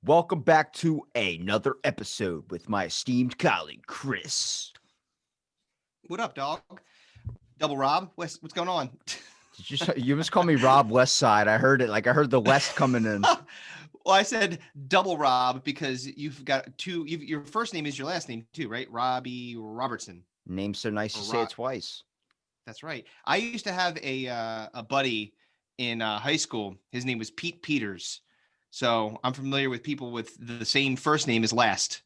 Welcome back to another episode with my esteemed colleague, Chris. What up, dog? Double Rob? What's going on? You must call me Rob Westside. I heard it. Like I heard the West coming in. Well, I said double Rob because you've got your first name is your last name too, right? Robbie Robertson Name's so nice or you say Rob. it twice. That's right. I used to have a buddy in high school. His name was Pete Peters. So I'm familiar with people with the same first name as last.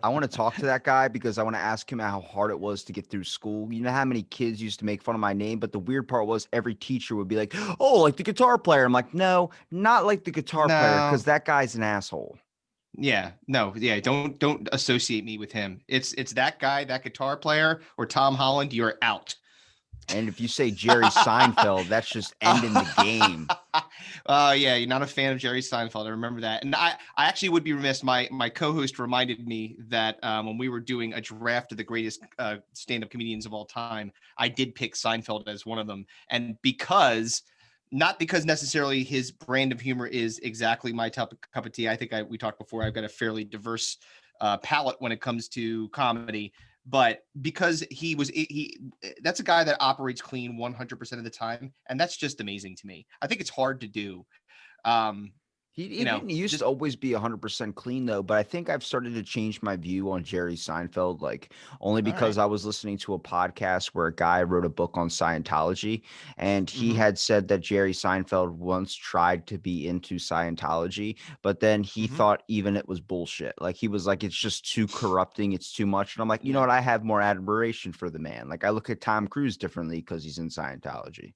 I want to talk to that guy because I want to ask him how hard it was to get through school. You know how many kids used to make fun of my name, but the weird part was every teacher would be like, "Oh, like the guitar player." I'm like, "No, not like the guitar player No. because that guy's an asshole." Yeah, no, yeah, don't associate me with him. It's that guy, that guitar player, or Tom Holland, you're out. And if you say Jerry Seinfeld, that's just ending the game. Yeah, you're not a fan of Jerry Seinfeld. I remember that, and I actually would be remiss. My co-host reminded me that when we were doing a draft of the greatest stand-up comedians of all time, I did pick Seinfeld as one of them, and not because necessarily his brand of humor is exactly my cup of tea. I think we talked before. I've got a fairly diverse palette when it comes to comedy, but because he that's a guy that operates clean 100% of the time, and that's just amazing to me. I think it's hard to do. Um, He didn't used to just always be 100% clean though, but I think I've started to change my view on Jerry Seinfeld, like only all because right. I was listening to a podcast where a guy wrote a book on Scientology, and he Mm-hmm. had said that Jerry Seinfeld once tried to be into Scientology, but then he Mm-hmm. thought even it was bullshit. Like he was like, it's just too corrupting, it's too much. And I'm like, you know Yeah. what? I have more admiration for the man. Like I look at Tom Cruise differently because he's in Scientology.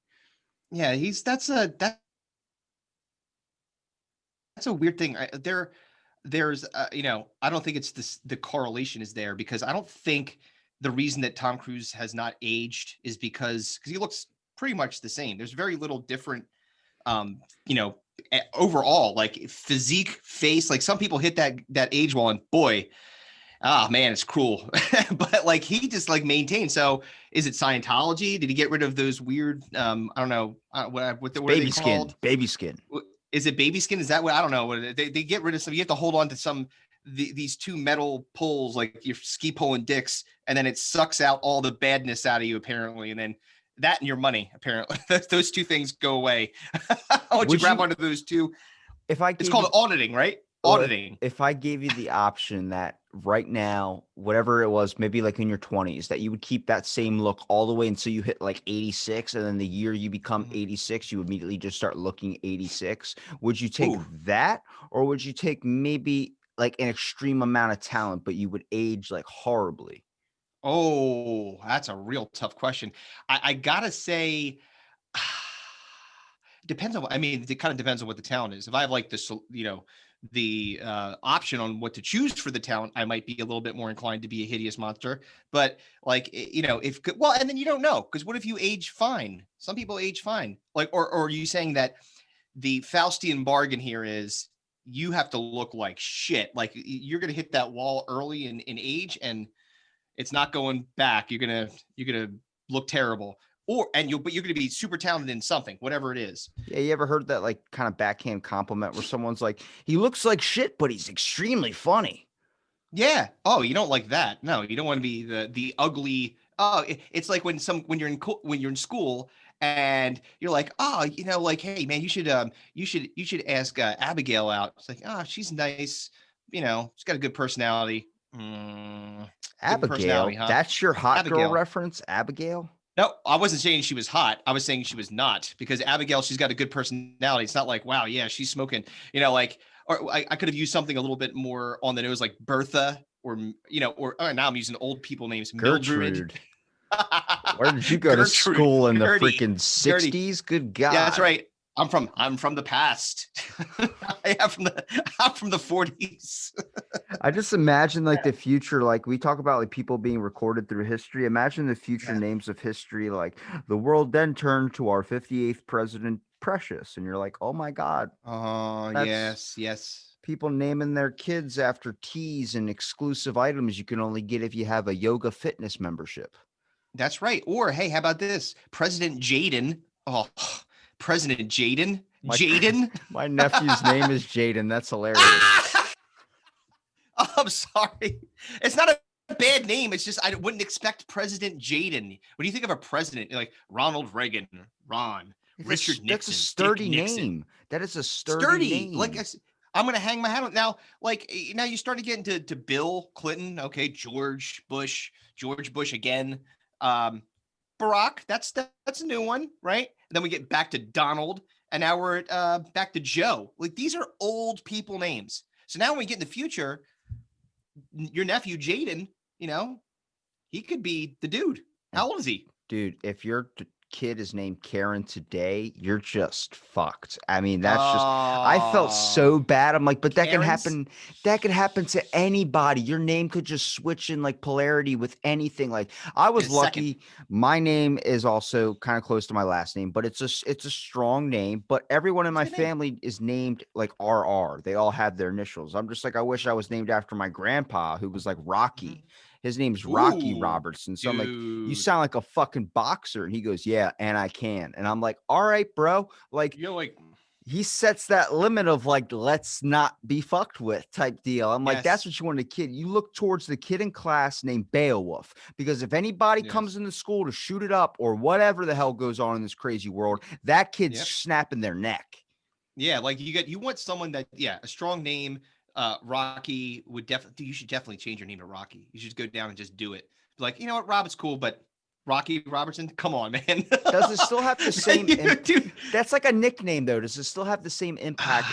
Yeah. That's a weird thing. There's I don't think it's this the correlation is there because I don't think the reason that Tom Cruise has not aged is because he looks pretty much the same. There's very little different um you know overall, like physique, face. Like some people hit that age wall and boy, man, it's cruel. But like he just like maintained. So is it Scientology? Did he get rid of those weird I don't know, It's what are they baby skin, called? baby skin. Is it baby skin? Is that what? I don't know. They get rid of some. You have to hold on to these two metal poles, like your ski pole and dicks, and then it sucks out all the badness out of you apparently, and then that and your money apparently. Those two things go away. Once you Would grab you onto those two, if I it's gave called you auditing, right? Well, Auditing. if I gave you the option that right now, whatever it was, maybe like in your 20s, that you would keep that same look all the way until you hit like 86, and then the year you become Mhm. 86, you immediately just start looking 86. Would you take Ooh. that, or would you take maybe like an extreme amount of talent, but you would age like horribly? Oh, that's a real tough question. I gotta say, depends on. I mean, it kind of depends on what the talent is. If I have like the option on what to choose for the talent, I might be a little bit more inclined to be a hideous monster. But like if well, and then you don't know because what if you age fine? Some people age fine. Like, or are you saying that the Faustian bargain here is you have to look like shit. Like you're gonna hit that wall early in age, and it's not going back. You're gonna look terrible, but you're gonna be super talented in something, whatever it is. Yeah, you ever heard that like kind of backhand compliment where someone's like, he looks like shit, but he's extremely funny. Yeah. Oh, you don't like that. No, you don't want to be the ugly. Oh, it's like when you're in school and you're like, oh, like, hey, man, you should ask Abigail out. It's like, oh, she's nice. She's got a good personality. Good personality, Abigail, huh? that's your hot girl Abigail. reference, Abigail? No, I wasn't saying she was hot. I was saying she was not because Abigail, she's got a good personality. It's not like, wow, yeah, she's smoking, like, or I could have used something a little bit more on the nose, like Bertha, or now I'm using old people names, Mildred, Gertrude. Where did you go to Gertrude, school in the Gertie, freaking Gertie. 60s? Good Yeah, that's God. right. I'm from the past. I'm from the 40s. I just imagine like the future, like we talk about like people being recorded through history. Imagine the future Yeah. names of history, like the world then turned to our 58th president, Precious. And you're like, oh my God, Oh, that's yes, yes. people naming their kids after teas and exclusive items you can only get if you have a yoga fitness membership. That's right. Or hey, how about this? President Jaden. Oh, President Jaden. My Jaden. my nephew's name is Jaden. That's hilarious. I'm sorry. It's not a bad name. It's just I wouldn't expect President Jaden. When you think of a president, you're like Ronald Reagan, Ron, Richard That's a Nixon, Dick sturdy Nixon. name. That is a sturdy Sturdy. name. I'm gonna hang my hat on now. Like now you start to get into Bill Clinton. Okay, George Bush again. Um, Barack. That's a new one, right? And then we get back to Donald, and now we're at back to Joe. Like these are old people names. So now when we get in the future, your nephew Jaden, he could be the dude. How old is he? Dude, if your kid is named Karen today, you're just fucked. I mean, that's just I felt so bad. I'm like, but that can Karen's? happen. That could happen to anybody. Your name could just switch in like polarity with anything. Like I was In a second. lucky. My name is also kind of close to my last name, but it's a strong name. But everyone in It's a my good name. family is named like RR. They all have their initials. I'm just like, I wish I was named after my grandpa, who was like Rocky. His name's Rocky Ooh, Robertson. So I'm like, you dude. sound like a fucking boxer. And he goes, yeah, and I can. And I'm like, all right, bro. Like You're like, he sets that limit of like, let's not be fucked with type deal. I'm like, that's yes, what you want in a kid. You look towards the kid in class named Beowulf, because if anybody comes yes, into school to shoot it up or whatever the hell goes on in this crazy world, that kid's yep. snapping their neck. Yeah, like you want someone that, a strong name. Rocky would definitely. You should definitely change your name to Rocky. You should go down and just do it. Like, you know what, Rob, it's cool, but Rocky Robertson, come on, man. Does it still have the same Dude. That's like a nickname though. Does it still have the same impact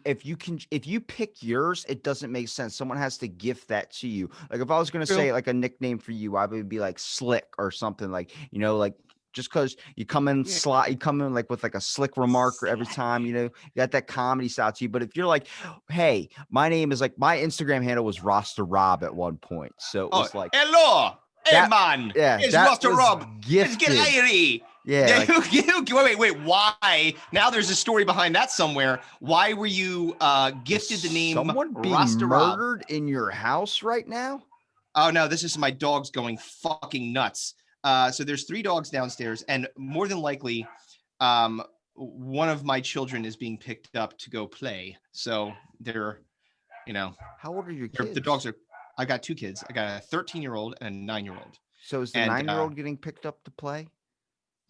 if you pick yours, it doesn't make sense. Someone has to gift that to you. Like if I was gonna True. say like a nickname for you, I would be like Slick or something like, like just because you come in Yeah. you come in like with like a slick remark or every time, you got that comedy style to you. But if you're like, hey, my name is like my Instagram handle was Rasta Rob at one point. So it Oh, was like hello. Hey, that, man. yeah, It's that Roster was Rob. Let's get gifted. airy. Yeah, Wait. Why? Now there's a story behind that somewhere. Why were you gifted the name someone being Rasta Rob? murdered in your house right now? Oh no, this is my dogs going fucking nuts. So there's 3 dogs downstairs, and more than likely, one of my children is being picked up to go play. So they're, How old are your the kids? dogs are. I got 2 kids. I got a 13-year-old and a 9-year-old. So is the And 9-year-old getting picked up to play?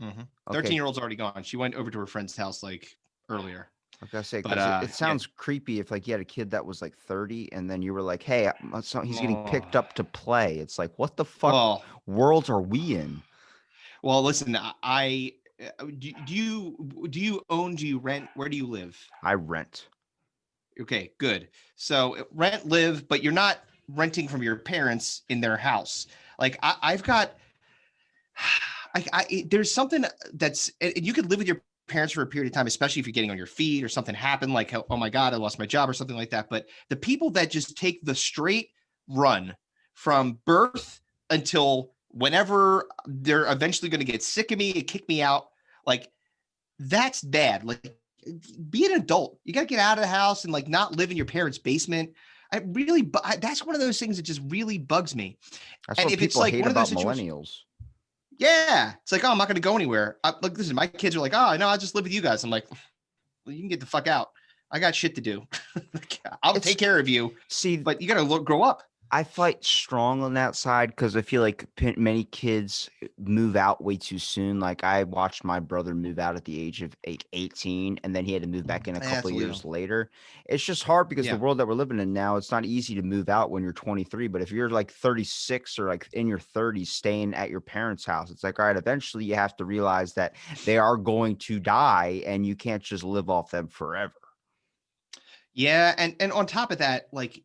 13 Okay. year old's already gone. She went over to her friend's house like earlier. I gotta say, But because it yeah. sounds creepy if like you had a kid that was like 30 and then you were like, hey, he's getting Oh, picked up to play. It's like, what the fuck well, world are we in? listen, do you own, do you rent? Where do you live? I rent. Okay, good. So rent, live, but you're not renting from your parents in their house. Like I've got, there's something that's, and you could live with your parents for a period of time, especially if you're getting on your feet or something happened, like, oh my God, I lost my job or something like that. But the people that just take the straight run from birth until whenever they're eventually going to get sick of me and kick me out, like that's bad. Like, be an adult. You got to get out of the house and like not live in your parents' basement. That's one of those things that just really bugs me. That's And what if it's people like hate one of about those situations, millennials. yeah, it's like, oh, I'm not going to go anywhere. Like, listen, my kids are like, oh, no, I'll just live with you guys. I'm like, well, you can get the fuck out. I got shit to do. I'll take care of you. See, but you got to grow up. I fight strong on that side because I feel like many kids move out way too soon. Like I watched my brother move out at the age of 18, and then he had to move back in a couple of years later. It's just hard because the world that we're living in now, it's not easy to move out when you're 23. But if you're like 36 or like in your 30s staying at your parents' house, it's like, all right, eventually you have to realize that they are going to die and you can't just live off them forever. Yeah. And on top of that, like,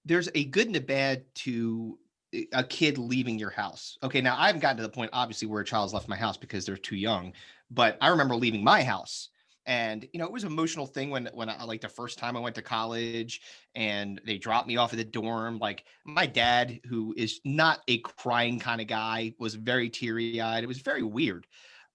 there's a good and a bad to a kid leaving your house. Okay, now I haven't gotten to the point, obviously, where a child's left my house because they're too young. But I remember leaving my house, and it was an emotional thing when I, like, the first time I went to college and they dropped me off at the dorm. Like my dad, who is not a crying kind of guy, was very teary eyed. It was very weird.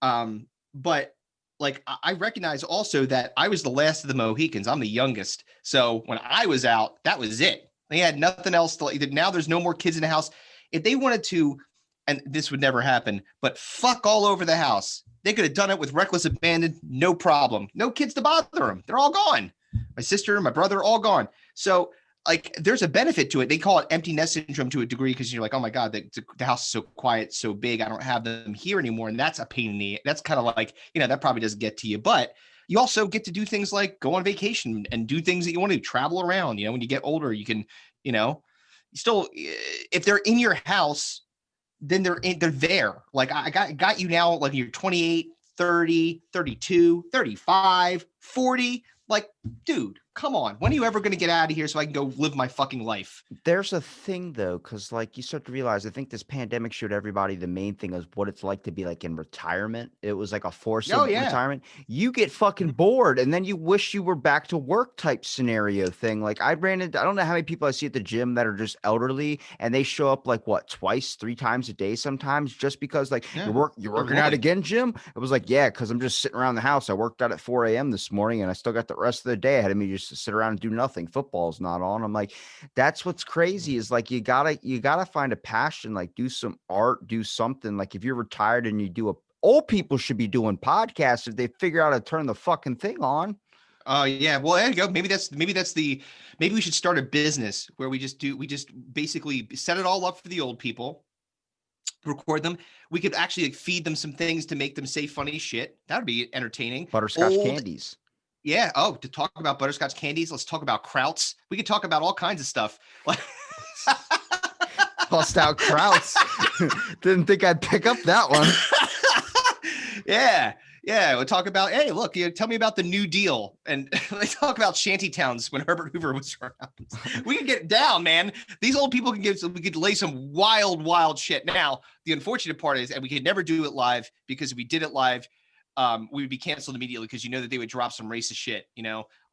But like I recognize also that I was the last of the Mohicans. I'm the youngest, so when I was out, that was it. They had nothing else to like. Now there's no more kids in the house. If they wanted to, and this would never happen, but fuck all over the house, they could have done it with reckless abandon, no problem. No kids to bother them. They're all gone. My sister and my brother, all gone. So like there's a benefit to it. They call it empty nest syndrome to a degree because you're like, oh my God, the house is so quiet, so big. I don't have them here anymore. And that's a pain in the, that's kind of like, that probably doesn't get to you. But you also get to do things like go on vacation and do things that you want to travel around. When you get older, you can, still, if they're in your house, then they're there. Like I got you now, like you're 28, 30, 32, 35, 40. Like, dude, come on. When are you ever going to get out of here so I can go live my fucking life? There's a thing though, because like you start to realize, I think this pandemic showed everybody the main thing is what it's like to be like in retirement. It was like a Oh, forcible yeah. retirement. You get fucking Mhm. bored, and then you wish you were back to work type scenario thing. Like I ran into, I don't know how many people I see at the gym that are just elderly, and they show up like what, twice, three times a day sometimes, just because like Yeah. you're They're working out loyal. again, Jim. It was like, yeah, because I'm just sitting around the house. I worked out at 4 a.m. this morning, and I still got the rest of the day ahead of me just to sit around and do nothing. Football's not on. I'm like, that's what's crazy is like you gotta find a passion, like do some art, do something. Like if you're retired and you do a old people should be doing podcasts if they figure out how to turn the fucking thing on. Oh yeah. Well, there you go. Maybe we should start a business where we just basically set it all up for the old people, record them. We could actually like, feed them some things to make them say funny shit. That would be entertaining. Butterscotch Old candies. Yeah. Oh, to talk about butterscotch candies, let's talk about krauts. We could talk about all kinds of stuff. Like, Bust out Krauts. Didn't think I'd pick up that one. yeah. Yeah. We'll talk about, hey, look, tell me about the New Deal. And they talk about shanty towns when Herbert Hoover was around. We can get down, man. These old people we could lay some wild, wild shit. Now, the unfortunate part is, and we could never do it live because if we did it live, we would be canceled immediately because that they would drop some racist shit,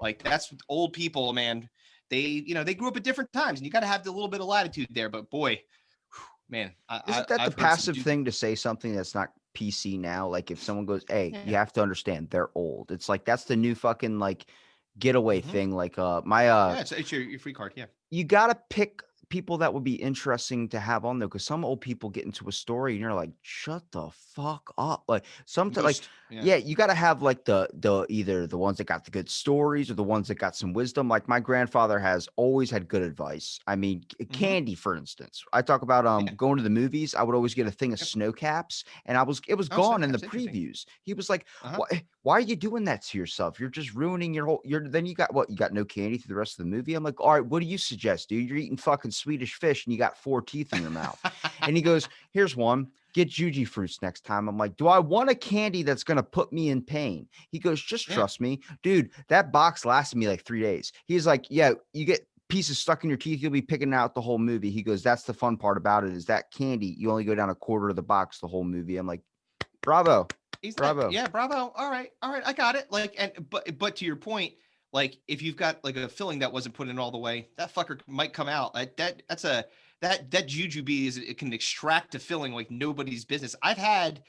like that's old people, man. They grew up at different times and you got to have a little bit of latitude there. But boy, man, Isn't that the I've heard some passive doozy. thing to say something that's not PC now? Like if someone goes, "Hey, you Yeah. have to understand they're old." It's like that's the new fucking like getaway Mm-hmm. thing. Like my Yeah. It's your free card. Yeah. you gotta pick people that would be interesting to have on there because some old people get into a story and you're like, shut the fuck up. Like sometimes like Ghost. Yeah. yeah, you gotta have like the either the ones that got the good stories or the ones that got some wisdom. Like my grandfather has always had good advice. I mean, Mm-hmm. candy, for instance. I talk about Yeah. going to the movies. I would always get a thing of Yep. snow caps, and it was Oh, gone in the Snowcap's interesting. previews. He was like, Uh-huh. why are you doing that to yourself? You're just ruining your whole then you got what? You got no candy through the rest of the movie? I'm like, all right, what do you suggest, dude? You're eating fucking Swedish fish and you got four teeth in your mouth. And he goes, here's one. Get Juji fruits next time. I'm like, do I want a candy that's gonna put me in pain? He goes, just Yeah. trust me. Dude, that box lasted me like 3 days. He's like, yeah, you get pieces stuck in your teeth, you'll be picking out the whole movie. He goes, that's the fun part about it, is that candy, you only go down a quarter of the box the whole movie. I'm like, bravo. He's not. Bravo. Yeah, bravo. All right, I got it. Like, but to your point, like if you've got like a filling that wasn't put in all the way, that fucker might come out. That jujube is it can extract a filling like nobody's business. I've had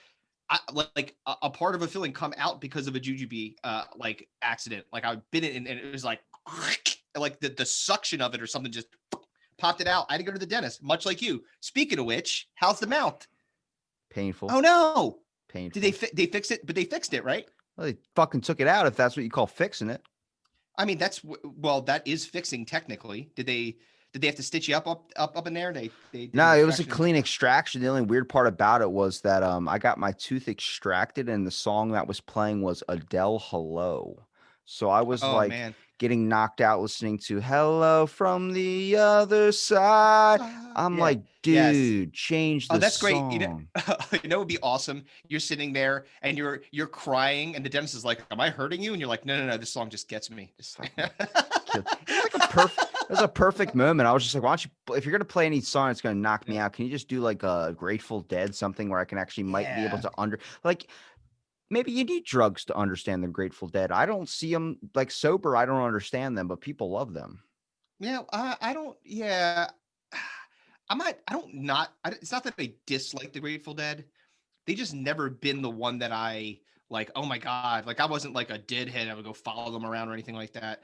like a part of a filling come out because of a jujube like accident. Like I've been in and it was like like the suction of it or something just popped it out. I had to go to the dentist, much like you. Speaking of which, how's the mouth? Painful. Oh no. Did Painful. they fix it? But they fixed it, right? Well, they fucking took it out if that's what you call fixing it. I mean, well, that is fixing technically. Did they have to stitch you up in there? They did an No, it was a extraction. clean extraction. The only weird part about it was that I got my tooth extracted and the song that was playing was Adele Hello. So I was Oh like man. getting knocked out listening to Hello from the Other Side. I'm Yeah. like, Yes. dude, change Oh, the that's great. song. It would be awesome. You're sitting there and you're crying, and the dentist is like, "Am I hurting you?" And you're like, "No, no, no. This song just gets me." Fucking kill. It was like a perfect. It was a perfect moment. I was just like, why don't you, if you're gonna play any song that's gonna knock me Yeah. out, can you just do like a Grateful Dead, something where I can actually might be able Yeah. to like maybe you need drugs to understand the Grateful Dead. I don't see them like sober. I don't understand them, but people love them. Yeah. I don't. Yeah. I'm not. I don't not. It's not that I dislike the Grateful Dead. They just never been the one that I like. Oh my god! Like I wasn't like a deadhead. I would go follow them around or anything like that.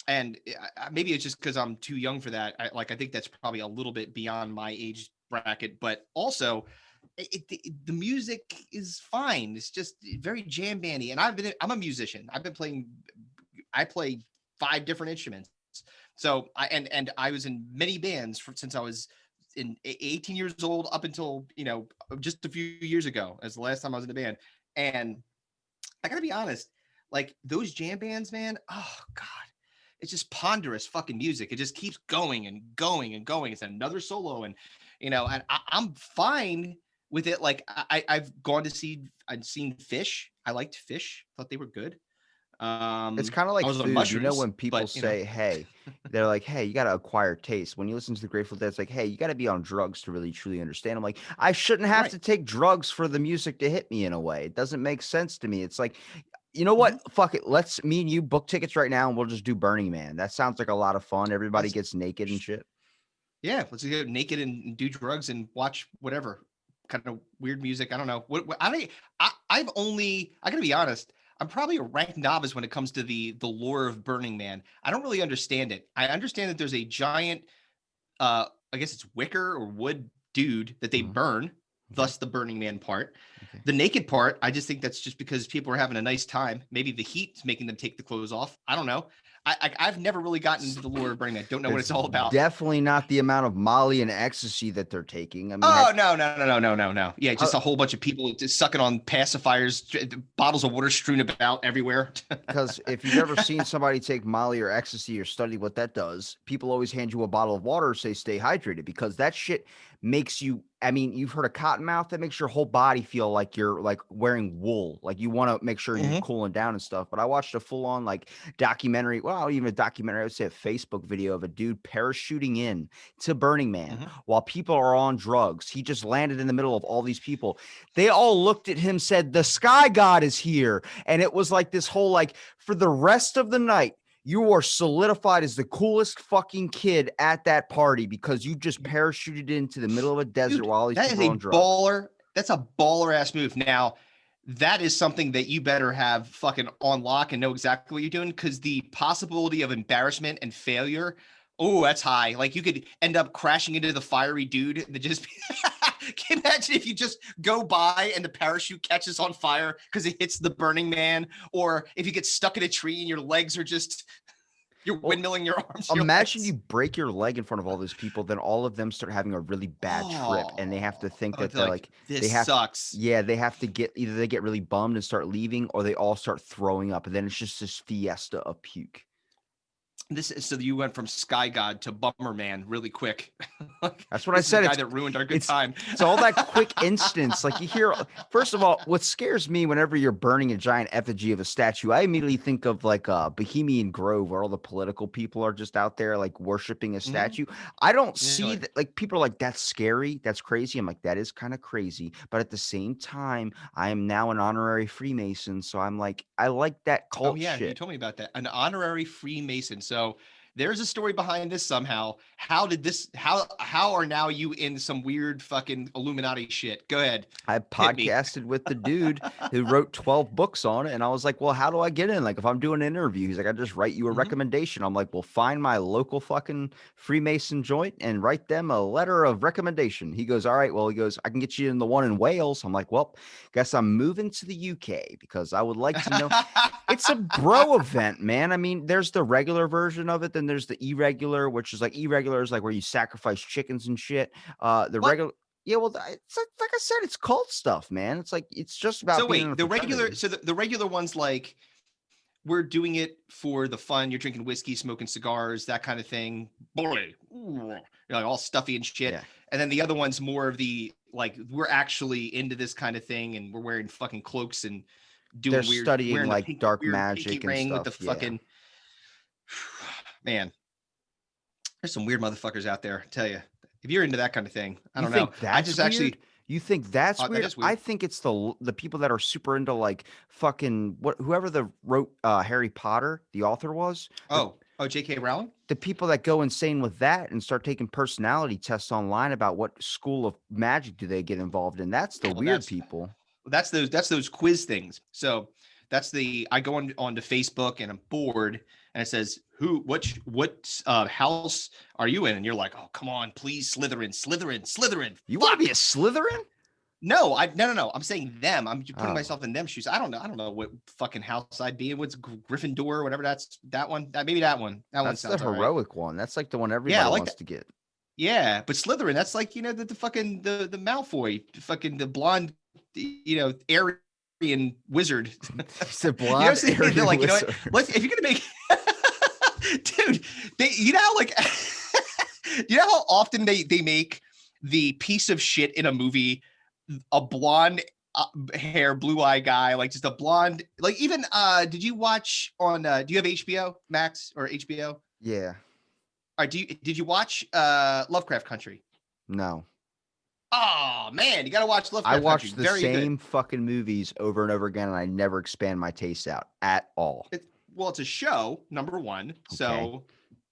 And maybe it's just because I'm too young for that. I think that's probably a little bit beyond my age bracket. But also, the music is fine. It's just very jam bandy. And I'm a musician. I've been playing. I play 5 different instruments. So I was in many bands since I was 18 years old up until, just a few years ago as the last time I was in a band. And I gotta be honest, like those jam bands, man, oh God, it's just ponderous fucking music. It just keeps going and going and going. It's another solo. And, and I'm fine with it. Like I've seen Fish. I liked Fish, thought they were good. It's kind of I like was on food. You know, mushrooms, when people but say, hey, they're like, hey, you got to acquire taste. When you listen to the Grateful Dead, it's like, hey, you got to be on drugs to really truly understand. I'm like, I shouldn't have right. to take drugs for the music to hit me in a way. It doesn't make sense to me. It's like, you know Mhm. what? Fuck it. Let's me and you book tickets right now and we'll just do Burning Man. That sounds like a lot of fun. Everybody Let's gets naked and shit. Yeah, let's get naked and do drugs and watch whatever kind of weird music. I don't know. I don't. I've only. I gotta be honest. I'm probably a rank novice when it comes to the lore of Burning Man. I don't really understand it. I understand that there's a giant, I guess it's wicker or wood dude that they Mhm. burn, Okay. thus the Burning Man part. Okay. The naked part, I just think that's just because people are having a nice time. Maybe the heat's making them take the clothes off. I don't know. I've never really gotten into the lore of Burning Man. Don't know what It's it's all about. definitely not the amount of Molly and ecstasy that they're taking. I mean, Oh no, no, no, no, no, no, no. Yeah, how, just a whole bunch of people just sucking on pacifiers, bottles of water strewn about everywhere. because if you've ever seen somebody take Molly or ecstasy or study what that does, people always hand you a bottle of water, say stay hydrated, because that shit makes you. I mean, you've heard of cottonmouth. That makes your whole body feel like you're like wearing wool. Like you want to make sure you're Mhm, cooling down and stuff. But I watched a full on like documentary. Well, not even a documentary. I would say a Facebook video of a dude parachuting in to Burning Man mhm. while people are on drugs. He just landed in the middle of all these people. They all looked at him, said, "The sky god is here," and it was like this whole like for the rest of the night, you are solidified as the coolest fucking kid at that party because you just parachuted into the middle of a desert Dude, while all these that is people are a on drugs. baller. That's a baller ass move. Now, that is something that you better have fucking on lock and know exactly what you're doing because the possibility of embarrassment and failure, oh, that's high. Like you could end up crashing into the fiery dude that just. Can you imagine if you just go by and the parachute catches on fire because it hits the Burning Man, or if you get stuck in a tree and your legs are just you're Well, windmilling your arms, and your imagine you legs. break your leg in front of all those people, then all of them start having a really bad trip and they have to Oh, think oh, that they're they're like like this they have sucks. yeah, they have to get either they get really bummed and start leaving or they all start throwing up and then it's just this fiesta of puke. This is so you went from Sky God to Bummer Man really quick. Like, That's what I this is the said. guy that ruined our good It's time. it's all that quick instance. Like you hear, first of all, what scares me whenever you're burning a giant effigy of a statue, I immediately think of like Bohemian Grove, where all the political people are just out there like worshiping a Mhm. statue. I don't Yeah, see that. Like people are like, that's scary, that's crazy. I'm like, that is kind of crazy, but at the same time, I am now an honorary Freemason, so I'm like, I like that oh cult yeah, you shit. told me about that. An honorary Freemason. So there's a story behind this somehow. How did this? How are now you in some weird fucking Illuminati shit? Go ahead, I hit me. podcasted with the dude who wrote 12 books on it. And I was like, well, how do I get in? Like, if I'm doing an interview, he's like, I just write you a Mhm. recommendation. I'm like, well, find my local fucking Freemason joint and write them a letter of recommendation. He goes, all right, well, he goes, I can get you in the one in Wales. I'm like, well, guess I'm moving to the UK because I would like to know. It's a bro event, man. I mean, there's the regular version of it, then there's the irregular, which is like irregular is like where you sacrifice chickens and shit. The What? regular yeah, well, it's like I said, it's cult stuff, man. It's like it's just about So being in wait, a the regular. fraternity. So the regular ones like we're doing it for the fun. You're drinking whiskey, smoking cigars, that kind of thing. Boy, you're like all stuffy and shit. Yeah, And then the other one's more of the like we're actually into this kind of thing, and we're wearing fucking cloaks and they're doing weird, studying wearing the like pink, dark weird pinky magic and ring with the stuff. Yeah, fucking man. There's some weird motherfuckers out there. I tell you, if you're into that kind of thing, I you don't know. think I that's just weird? actually, You think that's that weird? is I weird. think it's the people that are super into like fucking what whoever the wrote Harry Potter, the author was, the Oh, J.K. Rowling. the people that go insane with that and start taking personality tests online about what school of magic do they get involved in. That's the Well, weird people. that's those quiz things. So that's the I go on onto Facebook and I'm bored and it says what house are you in? And you're like, oh come on, please Slytherin, Slytherin, Slytherin. You want to be Fuck. a Slytherin? No. I'm saying them. I'm just putting Oh, myself in them shoes. I don't know. I don't know what fucking house I'd be in. What's Gryffindor or whatever. That's that one. Maybe that one. That one that's the sounds all right. heroic one. That's like the one Yeah, I everybody like wants that. to get. Yeah, but Slytherin, that's like, the fucking the Malfoy, fucking the blonde, Aryan wizard. He's a You know, blonde so they're Aryan like, wizard. if you're gonna make, dude, how like, how often they make the piece of shit in a movie a blonde hair, blue eye guy, like just a blonde, like even did you watch on do you have HBO Max or HBO? All Yeah. right, did you watch Lovecraft Country? No. Oh man, you gotta watch I Lovecraft Country. watch the Very good. same fucking movies over and over again, and I never expand my taste out at all. Well, it's a show, number one. Okay. So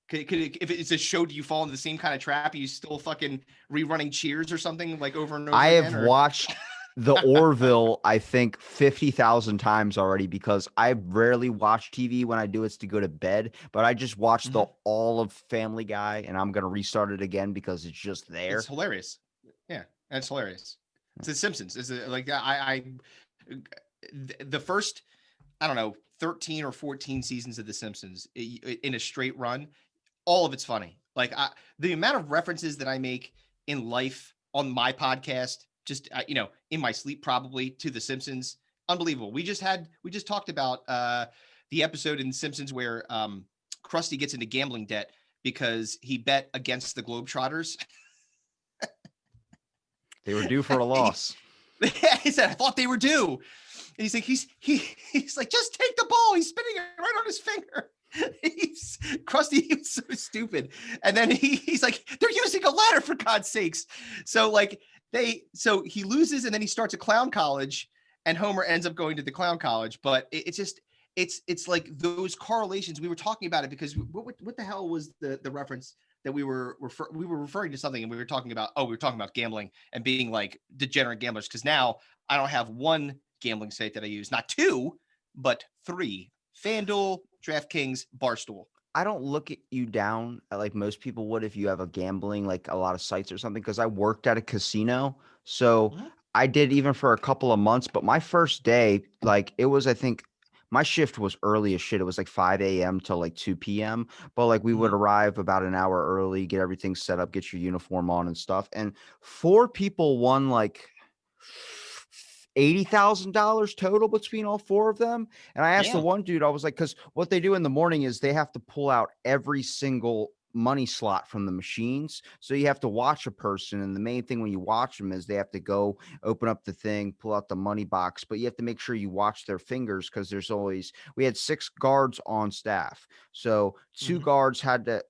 if it's a show, do you fall into the same kind of trap? Are you still fucking rerunning Cheers or something like over and I over have again? Or watched the Orville, I think 50,000 times already because I rarely watch TV. When I do, it's to go to bed. But I just watched the Mhm. all of Family Guy, and I'm gonna restart it again because it's just It's there. hilarious. Yeah, that's hilarious. It's The Simpsons. Is it like the first, I don't know, 13 or 14 seasons of The Simpsons in a straight run, all of it's funny. Like the amount of references that I make in life on my podcast, just in my sleep probably to The Simpsons, unbelievable. We just talked about the episode in Simpsons where Krusty gets into gambling debt because he bet against the Globetrotters. They were due for a loss. He said, "I thought they were due," and he's like, he's like, "Just take the ball." He's spinning it right on his finger. He's Krusty. He was so stupid, and then he's like, "They're using a ladder for God's sakes." So so he loses, and then he starts a clown college, and Homer ends up going to the clown college. But it's just it's like those correlations. We were talking about it because what the hell was the reference that we were referring to something, and we were talking about gambling and being like degenerate gamblers, because now I don't have one gambling site that I use, not two, but three: FanDuel, DraftKings, Barstool. I don't look at you down like most people would if you have a gambling, like a lot of sites or something, because I worked at a casino. So Mhm. I did even for a couple of months. But my first day, like it was, I think my shift was early as shit. It was like 5 a.m. till like 2 p.m. But like we would Mhm. arrive about an hour early, get everything set up, get your uniform on and stuff. And four people won like $80,000 total between all four of them. And I asked the Damn. one dude, I was like, because what they do in the morning is they have to pull out every single money slot from the machines. So you have to watch a person. And the main thing when you watch them is they have to go open up the thing, pull out the money box, but you have to make sure you watch their fingers because we had 6 guards on staff. So 2 guards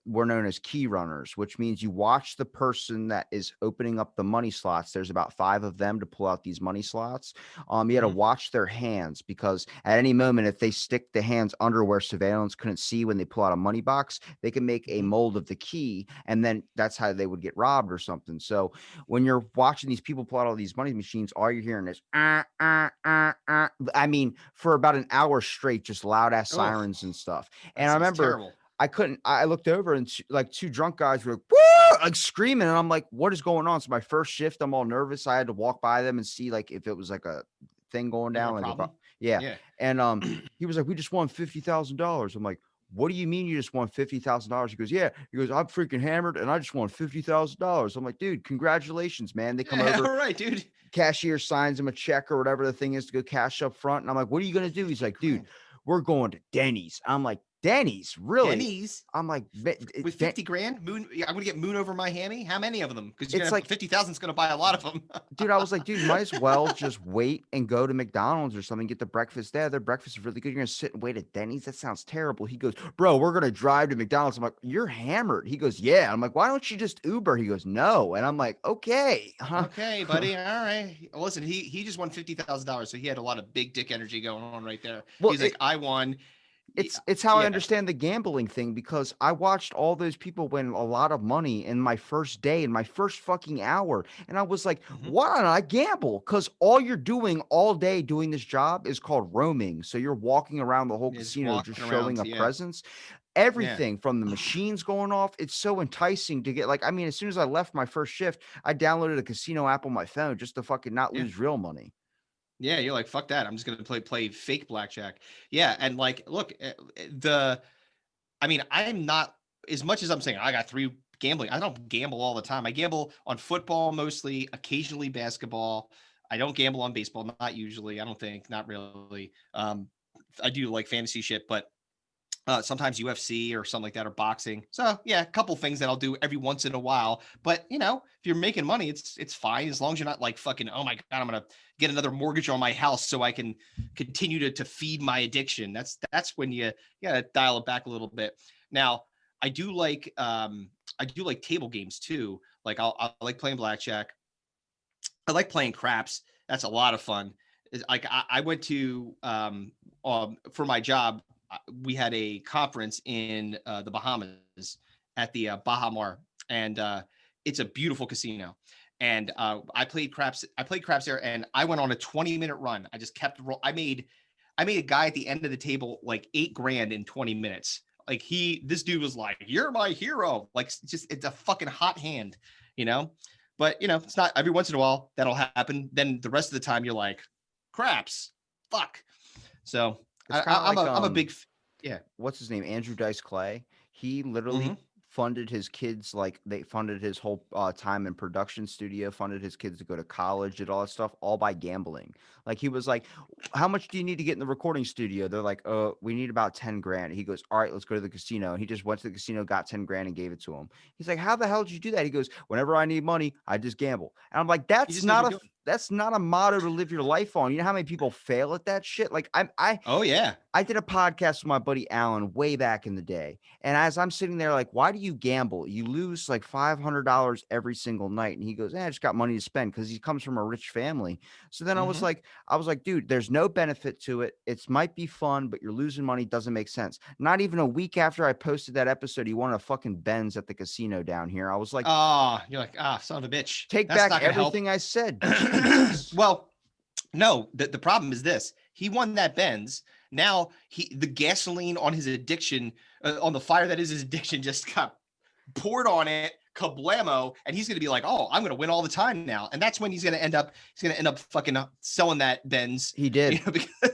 were known as key runners, which means you watch the person that is opening up the money slots. There's about 5 of them to pull out these money slots. You had to Mhm. watch their hands because at any moment, if they stick the hands under where surveillance couldn't see when they pull out a money box, they can make a Mhm. mold of the key, and then that's how they would get robbed or something. So when you're watching these people pull out all these money machines, all you're hearing is I mean, for about an hour straight, just loud ass Oh, sirens and stuff. that And I sounds remember terrible. I looked over and like 2 drunk guys were like, woo, like screaming. And I'm like, what is going on? So my first shift, I'm all nervous. I had to walk by them and see like if it was like a thing going Like a down. Like if problem. yeah. Yeah. And he was like, we just won $50,000. I'm like, what do you mean you just won $50,000? He goes, yeah. He goes, I'm freaking hammered and I just won $50,000. I'm like, dude, congratulations, man. They come Yeah. over, All right, dude. cashier signs him a check or whatever the thing is to go cash up front. And I'm like, what are you going to do? He's 50 like, dude, grand. we're going to Denny's. I'm like, Denny's, really? Denny's I'm like, with 50 grand. Moon. Yeah, I'm gonna get Moon over my hammy. How many of them? Because you're it's gonna have like, 50,000. Is gonna buy a lot of them. dude, I was like, dude, you might as well just wait and go to McDonald's or something, get the breakfast there. Their breakfast is really good. You're gonna sit and wait at Denny's. That sounds terrible. He goes, bro, we're gonna drive to McDonald's. I'm like, you're hammered. He goes, yeah. I'm like, why don't you just Uber? He goes, no. And I'm like, okay, huh? Okay, buddy. All right. Listen, he just won $50,000, so he had a lot of big dick energy going on right there. Well, He's like, I won. it's how I Yeah. understand the gambling thing because I watched all those people win a lot of money in my first day, in my first fucking hour. And I was like, Mhm. why don't I gamble? Because all you're doing all day doing this job is called roaming. So you're walking around the whole Yeah, just casino just walking around. showing a Yeah. presence. Yeah. everything from the machines going off. It's so enticing to get like, I mean, as soon as I left my first shift, I downloaded a casino app on my phone just to fucking not Yeah. lose real money. Yeah, you're like, fuck that. I'm just gonna play fake blackjack. Yeah, and like, look, the I mean, I'm not as much as I'm saying I got three gambling. I don't gamble all the time. I gamble on football mostly, occasionally basketball. I don't gamble on baseball, not usually. I don't think, not really. I do like fantasy shit, but sometimes UFC or something like that, or boxing. So yeah, a couple things that I'll do every once in a while. But you know, if you're making money, it's fine as long as you're not like fucking. Oh my god, I'm gonna get another mortgage on my house so I can continue to feed my addiction. That's when you gotta dial it back a little bit. Now, I do like table games too. Like I like playing blackjack. I like playing craps. That's a lot of fun. Like I went to for my job, we had a conference in the Bahamas at the Baha Mar, and it's a beautiful casino. And I played craps. I played craps there, and I went on a 20-minute run. I just kept. I made a guy at the end of the table like 8 grand in 20 minutes. Like this dude was like, "You're my hero." Like, it's a fucking hot hand, you know. But you know, it's not every once in a while that'll happen. Then the rest of the time, you're like, "Craps, fuck." So It's kind of like I'm a big, yeah. what's his name? Andrew Dice Clay. He Mm-hmm. literally funded his kids, like they funded his whole time in production studio, funded his kids to go to college, did all that stuff, all by gambling. Like he was like, "How much do you need to get in the recording studio?" They're like, we need about 10 grand." He goes, "All right, let's go to the casino." And he just went to the casino, got 10 grand, and gave it to him. He's like, "How the hell did you do that?" He goes, "Whenever I need money, I just gamble." And I'm like, He just knows what he's doing. that's not a motto to live your life on. You know how many people fail at that shit? Like Oh yeah. I did a podcast with my buddy Alan way back in the day. And as I'm sitting there, like, why do you gamble? You lose like $500 every single night. And he goes, I just got money to spend because he comes from a rich family. So then Mm-hmm. I was like, dude, there's no benefit to it. It might be fun, but you're losing money. Doesn't make sense. Not even a week after I posted that episode, he won a fucking Benz at the casino down here. I was like, Oh, you're like, son of a bitch. take That's back not gonna help. everything I said. Jesus. Well, no, the problem is this. He won that Benz. Now the gasoline on his addiction, on the fire that is his addiction, just got poured on it, kablamo, and he's gonna be like, "Oh, I'm gonna win all the time now," and that's when he's gonna end up fucking selling that Benz. He did. You know, because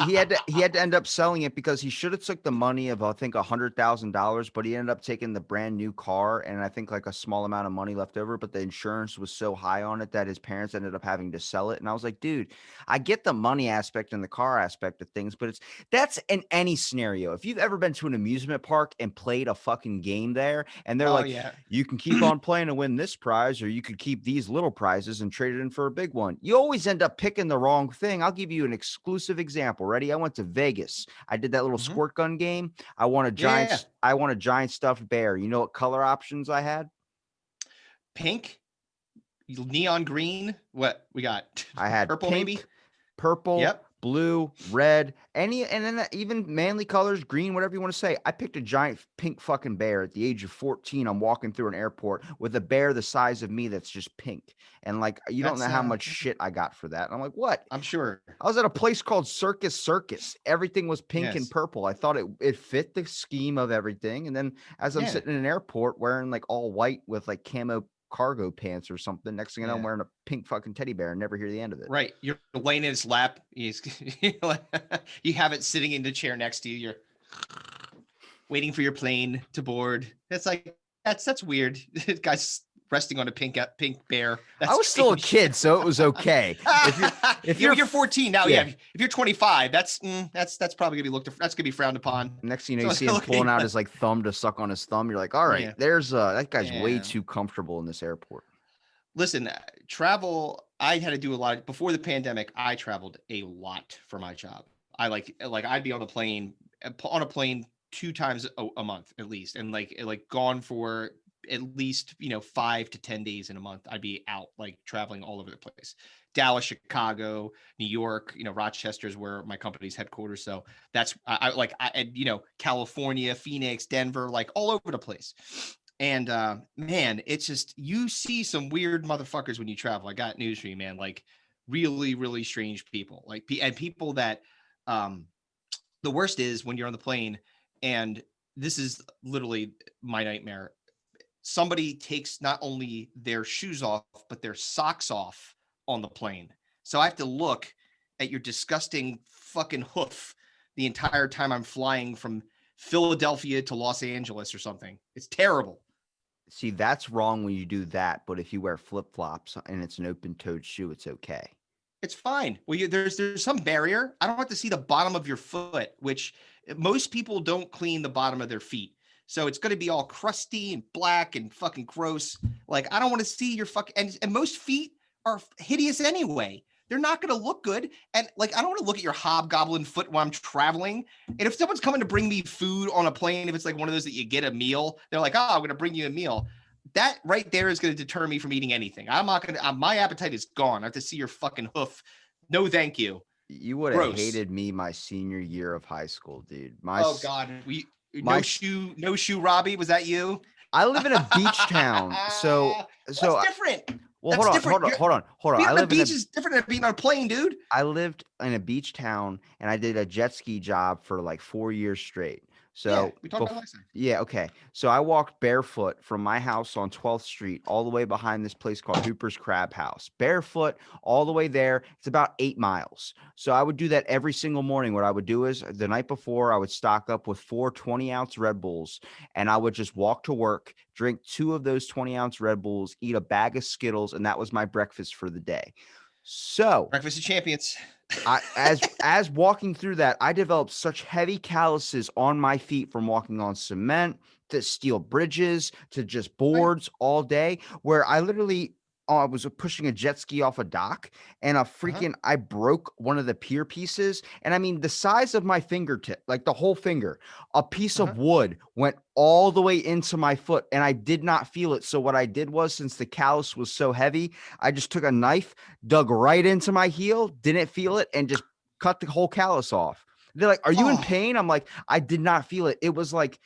he had to end up selling it because he should have took the money of I think $100,000, but he ended up taking the brand new car and I think like a small amount of money left over. But the insurance was so high on it that his parents ended up having to sell it. And I was like, dude, I get the money aspect and the car aspect of things, but that's in any scenario. If you've ever been to an amusement park and played a fucking game there, and they're oh like, yeah, you can keep on playing to win this prize, or you could keep these little prizes and trade it in for a big one. You always end up picking the wrong thing. I'll give you an exclusive example. Ready? I went to Vegas. I did that little mm-hmm. squirt gun game. I won a Yeah, giant stuffed bear. You know what color options I had? pink, neon green. What we got? I had Purple, maybe. pink, purple, Yep. blue, red, and then even manly colors, green, whatever you want to say. I picked a giant pink fucking bear at the age of 14. I'm walking through an airport with a bear the size of me that's just pink. And like, you don't know That's how much shit I got for that. And I'm like, what? I'm sure. I was at a place called Circus. Everything was pink and Yes. purple. I thought it fit the scheme of everything. And then as I'm Yeah. sitting in an airport wearing like all white with like camo cargo pants or something, next thing I know, I'm Yeah. wearing a pink fucking teddy bear and never hear the end of it. Right. You're laying in his lap. You have it sitting in the chair next to you. You're waiting for your plane to board. It's like that's weird. Guy's resting on a pink bear. That's I was still a strange. kid, so it was okay. If you're you're 14 now, yeah. yeah. If you're 25, that's probably gonna be that's gonna be frowned upon. Next thing you know, So you see him pulling out his like thumb to suck on his thumb. You're like, all right, yeah, there's that guy's way yeah. too comfortable in this airport. Listen, travel. I had to do a lot before the pandemic. I traveled a lot for my job. I like I'd be on a plane 2 times a month at least, and like gone for at least 5 to 10 days in a month. I'd be out like traveling all over the place. Dallas, Chicago, New York, Rochester is where my company's headquarters. So that's California, Phoenix, Denver, like all over the place. And man, it's just you see some weird motherfuckers when you travel. I got news for you, man. Like really, really strange people. Like and people that the worst is when you're on the plane and this is literally my nightmare. Somebody takes not only their shoes off, but their socks off on the plane. So I have to look at your disgusting fucking hoof the entire time I'm flying from Philadelphia to Los Angeles or something. It's terrible. See, that's wrong when you do that, but if you wear flip-flops and it's an open-toed shoe, it's okay. It's fine. Well, there's some barrier. I don't have to see the bottom of your foot, which most people don't clean the bottom of their feet. So it's going to be all crusty and black and fucking gross. Like, I don't want to see your and most feet are hideous anyway. They're not going to look good. And like, I don't want to look at your hobgoblin foot while I'm traveling. And if someone's coming to bring me food on a plane, if it's like one of those that you get a meal, they're like, oh, I'm going to bring you a meal. That right there is going to deter me from eating anything. I'm not going to, my appetite is gone. I have to see your fucking hoof. No, thank you. You would have hated me my senior year of high school, dude. Oh God. No shoe, Robbie. Was that you? I live in a beach town. So that's different. Well, hold on. Being on a beach is different than being on a plane, dude. I lived in a beach town and I did a jet ski job for like 4 years straight. So we talked about last time. Yeah, okay. So I walked barefoot from my house on 12th Street all the way behind this place called Hooper's Crab House. Barefoot all the way there. It's about 8 miles. So I would do that every single morning. What I would do is the night before, I would stock up with 4 20-ounce Red Bulls and I would just walk to work, drink 2 of those 20-ounce Red Bulls, eat a bag of Skittles, and that was my breakfast for the day. So breakfast of champions. as walking through that, I developed such heavy calluses on my feet from walking on cement to steel bridges to just boards all day, where I literally was pushing a jet ski off a dock and I broke one of the pier pieces. And I mean, the size of my fingertip, like the whole finger, a piece of wood went all the way into my foot and I did not feel it. So what I did was, since the callus was so heavy, I just took a knife, dug right into my heel, didn't feel it, and just cut the whole callus off. They're like, "Are you in pain?" I'm like, "I did not feel it." It was like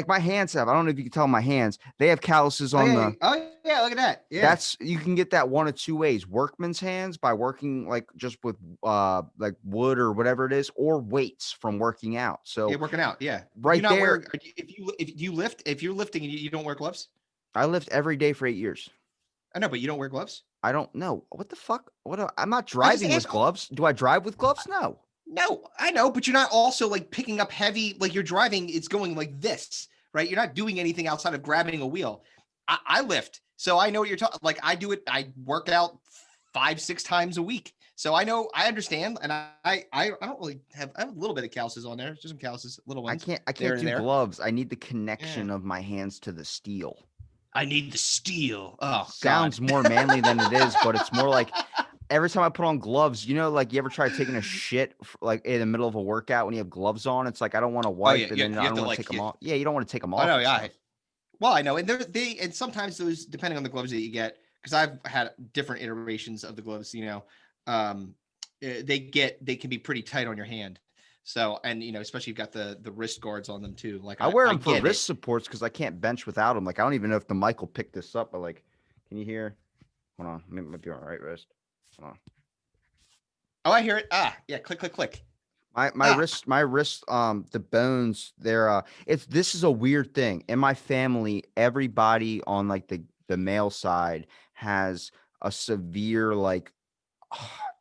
my hands have, I don't know if you can tell my hands, they have calluses on look at that. Yeah. You can get that one of two ways: workman's hands by working like just with like wood or whatever it is, or weights from working out. So working out. Yeah. Right there. If you're lifting and you don't wear gloves. I lift every day for 8 years. I know, but you don't wear gloves. I don't know. What the fuck? I'm not driving with gloves. Do I drive with gloves? No, I know, but you're not also like picking up heavy, like you're driving, it's going like this, right? You're not doing anything outside of grabbing a wheel. I lift, so I know what you're talking, like I do it, I work out 5-6 times a week. So I know, I understand. And I don't really I have a little bit of calluses on there. Just some calluses, little ones. I can't do gloves. I need the connection of my hands to the steel. I need the steel. Oh, sounds more manly than it is, but it's more like every time I put on gloves, like you ever try taking a shit like in the middle of a workout when you have gloves on? It's like I don't want to wipe, and then I don't want to take them off. Yeah, you don't want to take them off. Oh, yeah. Well, I know, and and sometimes those, depending on the gloves that you get, because I've had different iterations of the gloves. They can be pretty tight on your hand. So, and especially you've got the wrist guards on them too. Like I wear them for wrist supports because I can't bench without them. Like I don't even know if the mic will pick this up, but like, can you hear? Hold on, maybe it might be on right wrist. Hold on. Oh, I hear it. Yeah, click, click, click. My wrist, the bones, this is a weird thing. In my family, everybody on like the male side has a severe like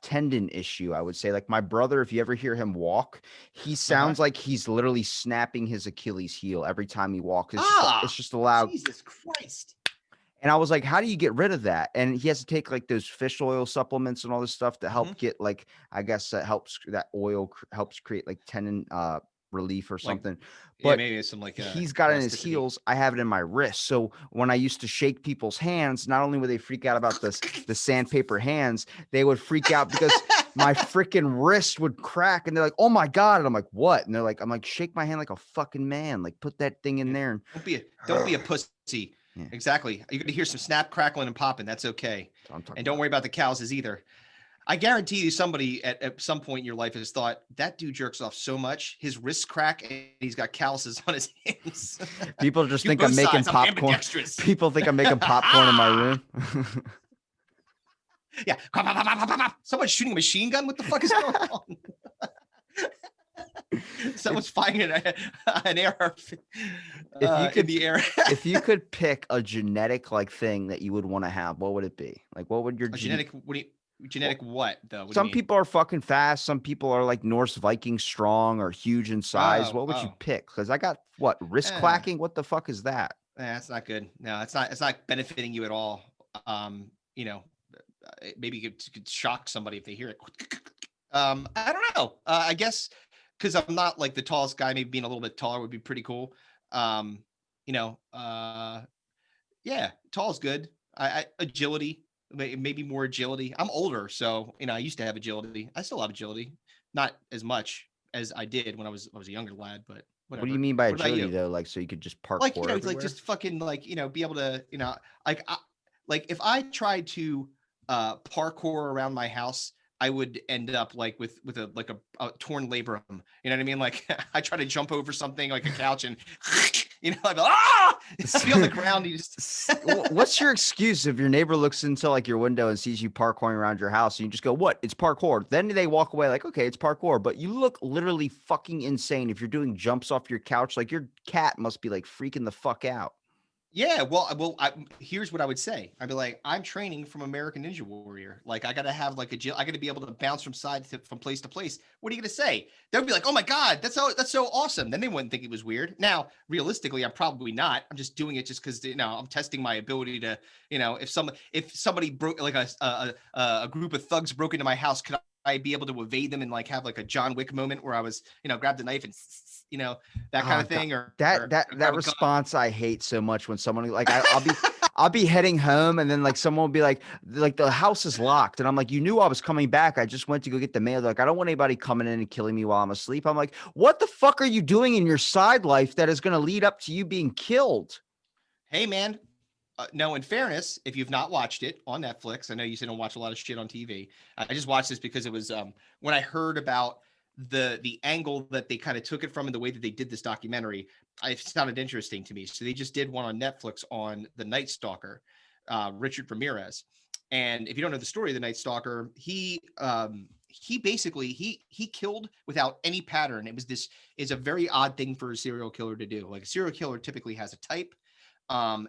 tendon issue, I would say. Like my brother, if you ever hear him walk, he sounds like he's literally snapping his Achilles heel every time he walks. It's just a loud. Jesus Christ. And I was like, how do you get rid of that? And he has to take like those fish oil supplements and all this stuff to help get like, I guess that oil helps create like tendon relief or something. But maybe it's some like he's got it in his heels. I have it in my wrist. So when I used to shake people's hands, not only would they freak out about the sandpaper hands, they would freak out because my freaking wrist would crack and they're like, "Oh my God." And I'm like, "What?" And they're like, I'm like, "Shake my hand like a fucking man. Like put that thing in there." Don't be a pussy. Yeah. Exactly. You're going to hear some snap, crackling, and popping. That's okay. And don't worry about the calluses either. I guarantee you somebody at some point in your life has thought, that dude jerks off so much, his wrists crack, and he's got calluses on his hands. People just think I'm making popcorn. People think I'm making popcorn in my room. Yeah. Someone's shooting a machine gun? What the fuck is going on? Someone's firing an AR If you in could the air. if you could pick a genetic like thing that you would want to have, what would it be? Like what would your A gene genetic, what do you, well, genetic what though? What do you some mean? people are fucking fast, some people are like Norse Viking strong or huge in size. Oh, What would you oh, pick? Because I got what wrist eh, clacking? What the fuck is that? that's not good. No, it's not benefiting you at all. You know, maybe you could shock somebody if they hear it. I don't know. I guess because I'm not like the tallest guy, maybe being a little bit taller would be pretty cool. Um, you know, yeah, tall is good. I agility, maybe more agility. I'm older, so I used to have agility. I still have agility, not as much as I did when I was a younger lad, but What do you whatever. mean by What about agility you? though? Like so you could just Like parkour it's like everywhere? just fucking like be able to like like if I tried to parkour around my house, I would end up like with a torn labrum. You know what I mean? Like I try to jump over something like a couch and I'd be like, ah, I'd be on the ground. You just What's your excuse if your neighbor looks into like your window and sees you parkouring around your house and you just go, "What? It's parkour." Then they walk away like, "Okay, it's parkour." But you look literally fucking insane if you're doing jumps off your couch. Like your cat must be like freaking the fuck out. Yeah, here's what I would say. I'd be like, I'm training from American Ninja Warrior. Like, I gotta have like I gotta be able to bounce from place to place. What are you gonna say? They'll be like, oh my god, that's so awesome. Then they wouldn't think it was weird. Now, realistically, I'm probably not. I'm just doing it just because I'm testing my ability to if somebody broke like a group of thugs broke into my house, could I be able to evade them and like have like a John Wick moment where I was grabbed a knife and that kind Oh of god. thing, That or that grab that a gun. response I hate so much when someone like I'll be heading home and then like someone will be like the house is locked and I'm like you knew I was coming back. I just went to go get the mail. They're like I don't want anybody coming in and killing me while I'm asleep. I'm like, what the fuck are you doing in your side life that is going to lead up to you being killed? Hey, man. No, in fairness, if you've not watched it on Netflix, I know you said don't watch a lot of shit on TV. I just watched this because it was when I heard about the angle that they kind of took it from and the way that they did this documentary, it sounded interesting to me. So they just did one on Netflix on the Night Stalker, Richard Ramirez. And if you don't know the story of the Night Stalker, he basically he killed without any pattern. This is a very odd thing for a serial killer to do. Like a serial killer typically has a type,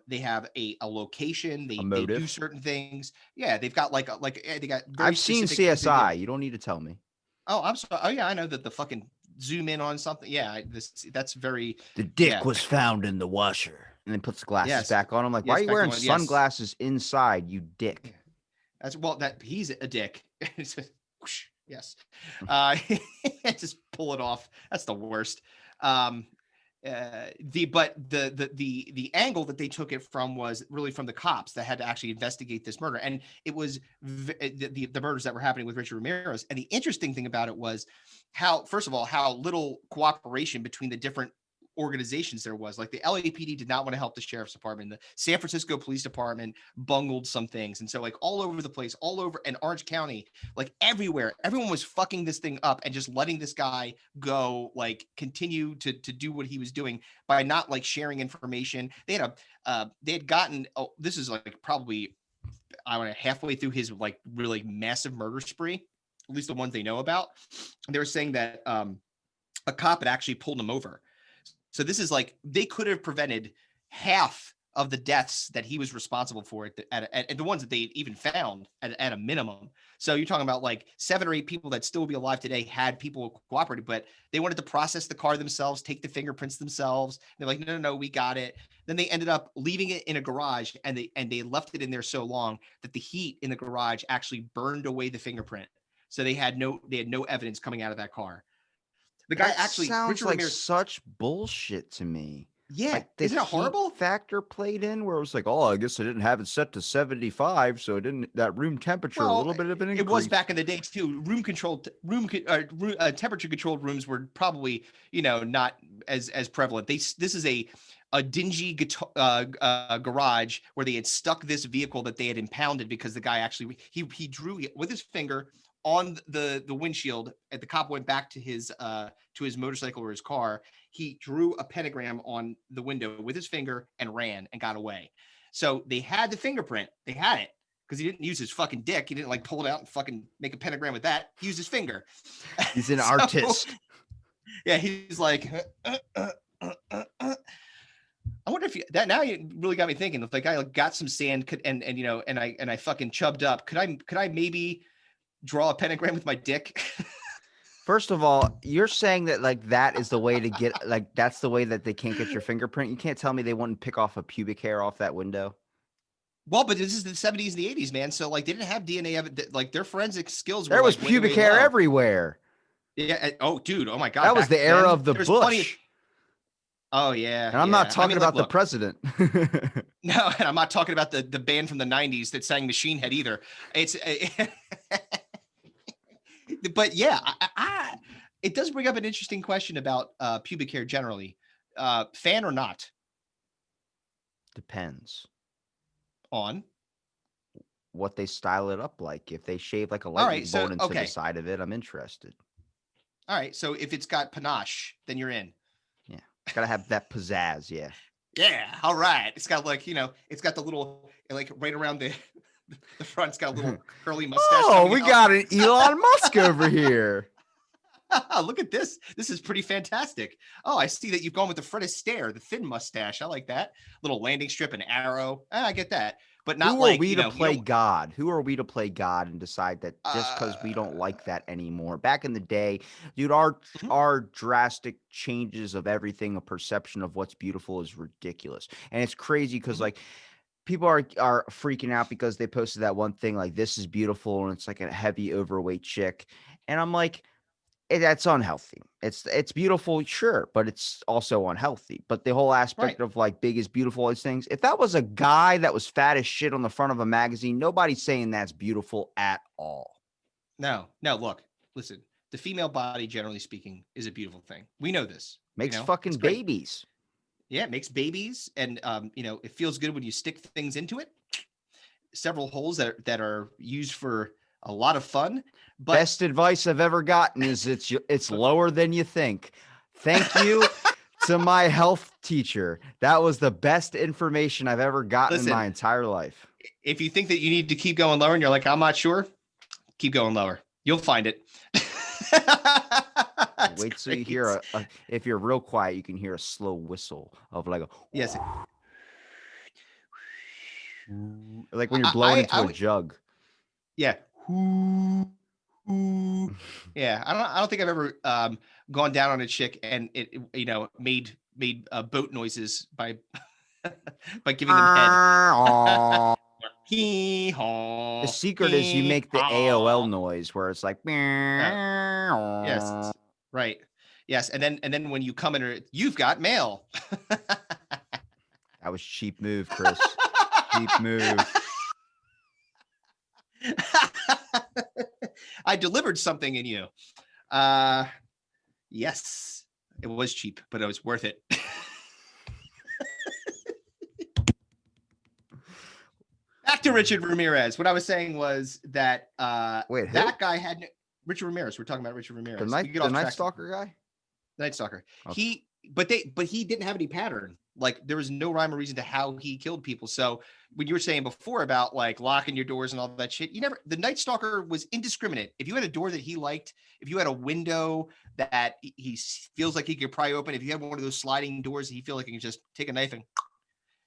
they have a location, A they do motive. certain things. Yeah, they've got they got very I've seen specific things they do. CSI. You don't need to tell me. Oh, I'm sorry. Oh yeah, I know that the fucking zoom in on something. Yeah, that's very, The yeah. dick was found in the washer. And then puts the glasses Yes. back on. I'm like, why are Yes, you back wearing on. Yes. sunglasses inside, you Yeah. dick? That's well that he's a dick. Whoosh, yes. Just pull it off. That's the worst. Um the angle that they took it from was really from the cops that had to actually investigate this murder, and it was the murders that were happening with Richard Ramirez. And the interesting thing about it was how, first of all, how little cooperation between the different organizations there was. Like the LAPD did not want to help the sheriff's department. The San Francisco Police Department bungled some things, and so like all over the place, all over in Orange County, like everywhere, everyone was fucking this thing up and just letting this guy go, like continue to do what he was doing by not like sharing information. They had gotten, oh, this is like probably I don't know, halfway through his like really massive murder spree, at least the ones they know about. And they were saying that a cop had actually pulled him over. So this is like they could have prevented half of the deaths that he was responsible for at the ones that they even found at a minimum. So you're talking about like 7 or 8 people that still be alive today had people cooperated, but they wanted to process the car themselves, take the fingerprints themselves. They're like, no, we got it. Then they ended up leaving it in a garage, and they left it in there so long that the heat in the garage actually burned away the fingerprint. So they had no evidence coming out of that car. The guy That actually, sounds Richard like Ramirez. such bullshit to me. Yeah, Like the isn't it heat horrible? factor played in where it was like, oh, I guess I didn't have it set to 75, so it didn't that room temperature a Well, little bit of an it was increase. back in the day too. Temperature controlled rooms were probably not as prevalent. This is a dingy garage where they had stuck this vehicle that they had impounded because the guy actually he drew with his finger on the windshield. And the cop went back to his motorcycle or his car. He drew a pentagram on the window with his finger and ran and got away. So they had the fingerprint. They had it because he didn't use his fucking dick. He didn't like pull it out and fucking make a pentagram with that. He used his finger. He's an So artist. Yeah, he's like, I wonder if that now you really got me thinking. If like I got some sand, and you know, and I fucking chubbed up, could I maybe draw a pentagram with my dick? First of all, you're saying that like that is the way to get like that's the way that they can't get your fingerprint. You can't tell me they wouldn't pick off a pubic hair off that window. Well, but this is the 70s and the 80s, man. So like they didn't have DNA like their forensic skills were There was like way, pubic way hair low. everywhere. Yeah. Oh, dude. Oh my God. That was Back the era then, of the there's plenty of. bush. Oh yeah, And I'm not yeah. I talking mean, like, about the look. president. No, and I'm not talking about the band from the 90s that sang Machine Head either. It's but yeah, it does bring up an interesting question about pubic hair generally. Fan or not Depends on. what they style it up like. If they shave like a All right, lightning so bolt into the okay. side of it, I'm interested. All right, so if it's got panache, then you're in. Yeah. It's gotta have that pizzazz, yeah. Yeah, all right. It's got like, it's got the little like right around the front, it's got a little curly mustache Oh, coming we out. got an Elon Musk over here. Look at this. This is pretty fantastic. Oh, I see that you've gone with the Fred Astaire, the thin mustache. I like that. Little landing strip, an arrow. I get that. But not Who are like, we to you play don't God? Who are we to play God and decide that just because we don't uh like that anymore? Back in the day, dude, our mhm, our drastic changes of everything, a perception of what's beautiful is ridiculous. And it's crazy because mhm, like people are freaking out because they posted that one thing like this is beautiful and it's like a heavy overweight chick. And I'm like, that's unhealthy. It's beautiful, sure, but it's also unhealthy. But the whole right. aspect of like big is beautiful, all these things. If that was a guy that was fat as shit on the front of a magazine, nobody's saying that's beautiful at all. No, no, look, listen. The female body, generally speaking, is a beautiful thing. We know this. Makes It's fucking great. babies. Yeah, it makes babies, and it feels good when you stick things into it. Several holes that are used for a lot of fun, but Best advice I've ever gotten is it's lower than you think. Thank you to my health teacher. That was the best information I've ever gotten in my listen, entire life. if you think that you need to keep going lower and you're like, I'm not sure, keep going lower. You'll find it. That's Wait till you great. hear if you're real quiet, you can hear a slow whistle of like a Yes. like when you're blowing I into a would, jug. yeah. Yeah. I don't think I've ever gone down on a chick and made boat noises by by giving them head. Hee The haw, secret is you hee make the AOL haw. noise where it's like Uh, that yes, right. Yes, and then when you come in, you've got mail. was cheap move, Chris. Cheap move. I delivered something in you. Uh, yes, it was cheap, but it was worth it. Back to Richard Ramirez. What I was saying was that Wait, who? that guy had Richard Ramirez. We're talking about Richard The Ramirez. We night get the off Night track. Stalker guy? Night Stalker. Okay. But he didn't have any pattern. Like there was no rhyme or reason to how he killed people. So when you were saying before about like locking your doors and all that shit, the Night Stalker was indiscriminate. If you had a door that he liked, if you had a window that he feels like he could pry open, if you had one of those sliding doors, he feel like he can just take a knife and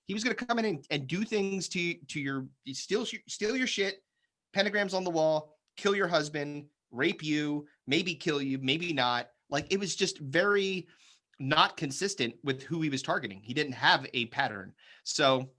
he was going to come in and do things to your steal your shit, pentagrams on the wall, kill your husband, rape you, maybe kill you, maybe not. Like it was just very not consistent with who he was targeting. He didn't have a pattern. So,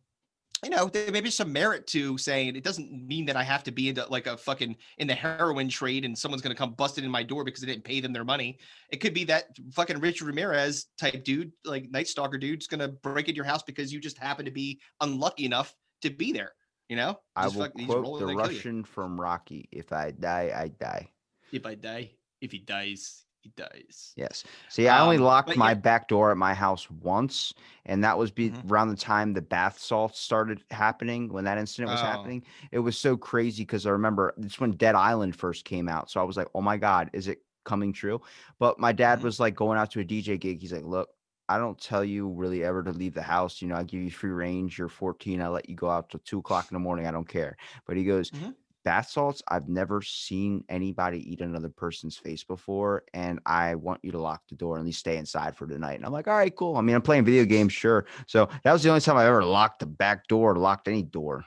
there may be some merit to saying it doesn't mean that I have to be into like a fucking in the heroin trade and someone's going to come busting in my door because I didn't pay them their money. It could be that fucking Richard Ramirez type dude, like Night Stalker dude's going to break into your house because you just happen to be unlucky enough to be there. I Just will fucking, just quote roll in the and kill you. Russian from Rocky. If I die, I die. If I die, if he dies, he dies. Yes. See, I only locked But yeah. my back door at my house once, and that was Mhm. around the time the bath salts started happening. When that incident was Oh. happening, it was so crazy because I remember it's when Dead Island first came out. So I was like, "Oh my God, is it coming true?" But my dad Mhm. was like going out to a DJ gig. He's like, "Look, I don't tell you really ever to leave the house. I give you free range. You're 14. I let you go out till 2 o'clock in the morning. I don't care." But he goes, Mhm. bath salts, I've never seen anybody eat another person's face before, and I want you to lock the door and at least stay inside for the night. And I'm like, all right, cool. I mean, I'm playing video games, sure. So that was the only time I ever locked the back door or locked any door.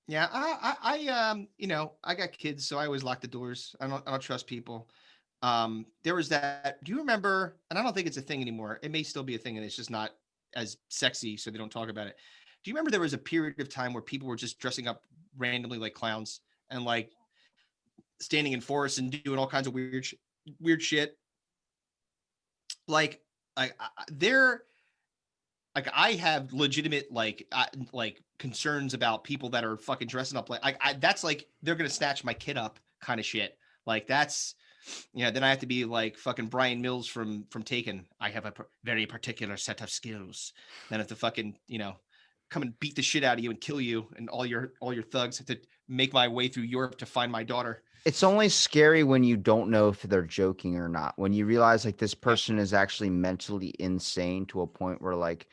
Yeah, I got kids, so I always lock the doors. I don't trust people. There was that. Do you remember? And I don't think it's a thing anymore. It may still be a thing, and it's just not as sexy, so they don't talk about it. Do you remember there was a period of time where people were just dressing up randomly like clowns and like standing in forests and doing all kinds of weird shit? Like, they're like I have legitimate like concerns about people that are fucking dressing up that's like they're gonna snatch my kid up kind of shit. Like that's then I have to be like fucking Brian Mills from Taken. I have a very particular set of skills. Then I have to fucking come and beat the shit out of you and kill you, and all your thugs have to make my way through Europe to find my daughter. It's only scary when you don't know if they're joking or not. When you realize like this Yeah. person is actually mentally insane to a point where like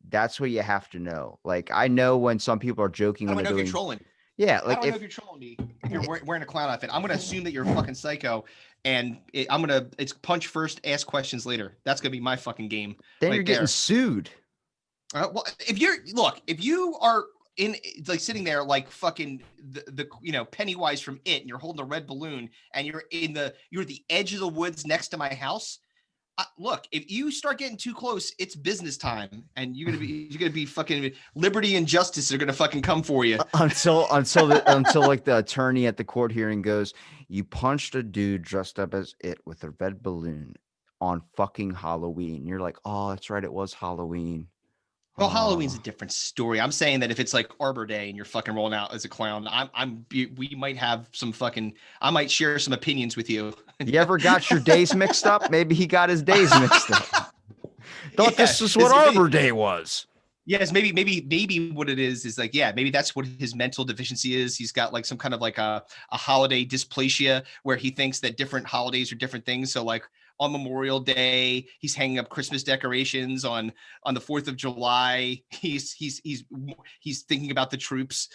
that's what you have to know. Like I know when some people are joking How when do I they're know if you're doing, trolling? yeah, How like do I know if you're trolling me if you're wearing a clown outfit? I'm gonna assume that you're a fucking psycho, and it's punch first, ask questions later. That's gonna be my fucking game then you're right getting there. sued. Well, if you are in like sitting there like fucking the Pennywise from It, and you're holding a red balloon, and you're at the edge of the woods next to my house. Look, if you start getting too close, it's business time, and you're gonna be fucking liberty and justice are gonna fucking come for you. Until like the attorney at the court hearing goes, you punched a dude dressed up as it with a red balloon on fucking Halloween. You're like, oh, that's right, it was Halloween. Well, Halloween's a Oh. different story. I'm saying that if it's like Arbor Day and you're fucking rolling out as a clown, we might have some fucking, I might share some opinions with you. You ever got your days mixed up? Maybe he got his days mixed up. Thought Yeah, this was what Arbor Day was. yes, maybe what it is like, yeah, maybe that's what his mental deficiency is. He's got like some kind of like a holiday dysplasia where he thinks that different holidays are different things. So like on Memorial Day, he's hanging up Christmas decorations. On the 4th of July, he's thinking about the troops.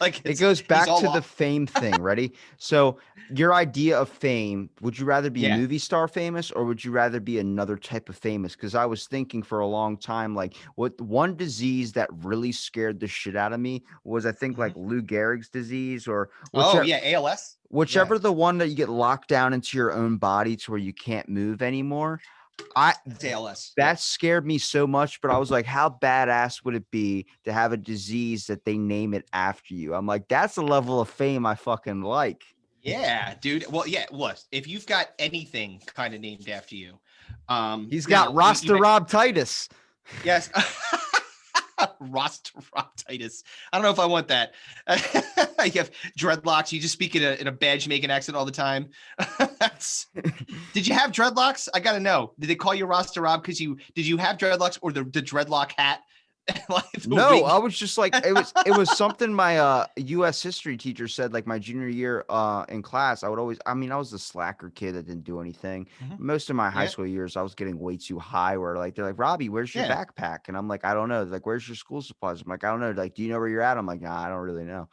Like It goes he's back all to the off. fame thing. Ready? So, your idea of fame, would you rather be Yeah. movie star famous or would you rather be another type of famous? Because I was thinking for a long time, like, what one disease that really scared the shit out of me was, I think, like Mhm. Lou Gehrig's disease or Oh whichever. yeah, ALS. Yeah. Whichever the one that you get locked down into your own body to where you can't move anymore. I That's ALS. Yeah. That scared me so much, but I was like, how badass would it be to have a disease that they name it after you? I'm like, that's the level of fame I fucking like. Yeah, dude. Well, yeah. What if you've got anything kind of named after you? He's got You Rasta Rob Titus. yes. Rostroptitis. I don't know if I want that. You have dreadlocks. You just speak in a badge making accent all the time. Did you have dreadlocks? I gotta know. Did they call you Rasta Rob because did you have dreadlocks or the dreadlock hat? Like the No, wig? I was just like it was something my US history teacher said like my junior year in class. I was a slacker kid that didn't do anything. Mhm. Most of my high Yeah, school years I was getting way too high where like they're like, "Robbie, where's your yeah, backpack?" And I'm like, "I don't know." They're like, "Where's your school supplies?" I'm like, "I don't know." Like, "Do you know where you're at?" I'm like, "Nah, I don't really know."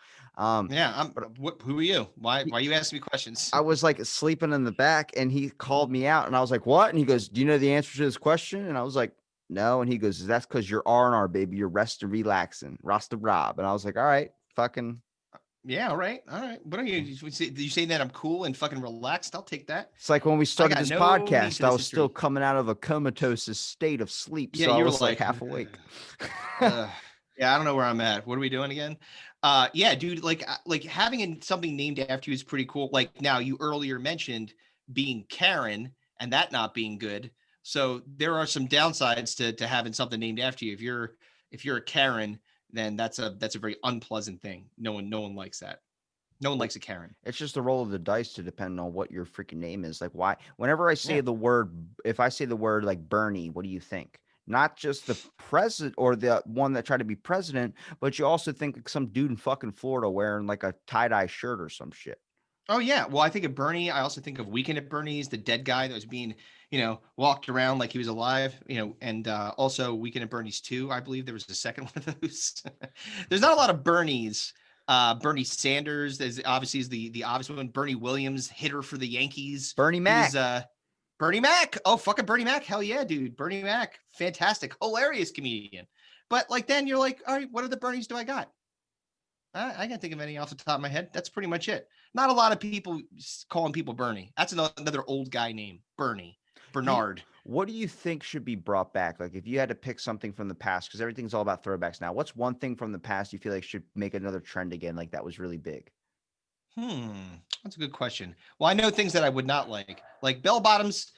yeah. But Who are you? Why he, are you asking me questions? I was like sleeping in the back and he called me out and I was like, "What?" And he goes, "Do you know the answer to this question?" And I was like, "No." And he goes, "That's because you're R&R, baby. You're rest and relaxing. Rasta Rob." And I was like, "All right, fucking." Yeah, all right, all right. What are you saying that I'm cool and fucking relaxed? I'll take that. It's like when we I started got this no need podcast, for I this was still history. coming out of a comatose state of sleep. Yeah, So I you were was like like, half awake. yeah, I don't know where I'm at. What are we doing again? Yeah, dude, like having something named after you is pretty cool. Like now, you earlier mentioned being Karen and that not being good. So there are some downsides to having something named after you. If you're a Karen, then that's a very unpleasant thing. No one likes that. No one Well, likes a Karen. it's just a roll of the dice to depend on what your freaking name is. Like, why? Whenever I say Yeah. the word, if I say the word like Bernie, what do you think? Not just the president or the one that tried to be president, but you also think like some dude in fucking Florida wearing like a tie dye shirt or some shit. Oh yeah. Well, I think of Bernie. I also think of Weekend at Bernie's, the dead guy that was being, walked around like he was alive, and also Weekend at Bernie's 2. I believe there was a second one of those. There's not a lot of Bernies. Bernie Sanders is the obvious one. Bernie Williams, hitter for the Yankees. Bernie He was Mac. Bernie Mac. Oh, fucking Bernie Mac. Hell yeah, dude. Bernie Mac. Fantastic. Hilarious comedian. But like then you're like, all right, what other Bernies do I got? I can't think of any off the top of my head. That's pretty much it. Not a lot of people calling people Bernie. That's another old guy name, Bernie, Bernard. What do you think should be brought back? Like if you had to pick something from the past, because everything's all about throwbacks now. What's one thing from the past you feel like should make another trend again? Like that was really big. That's a good question. Well, I know things that I would not like bell bottoms.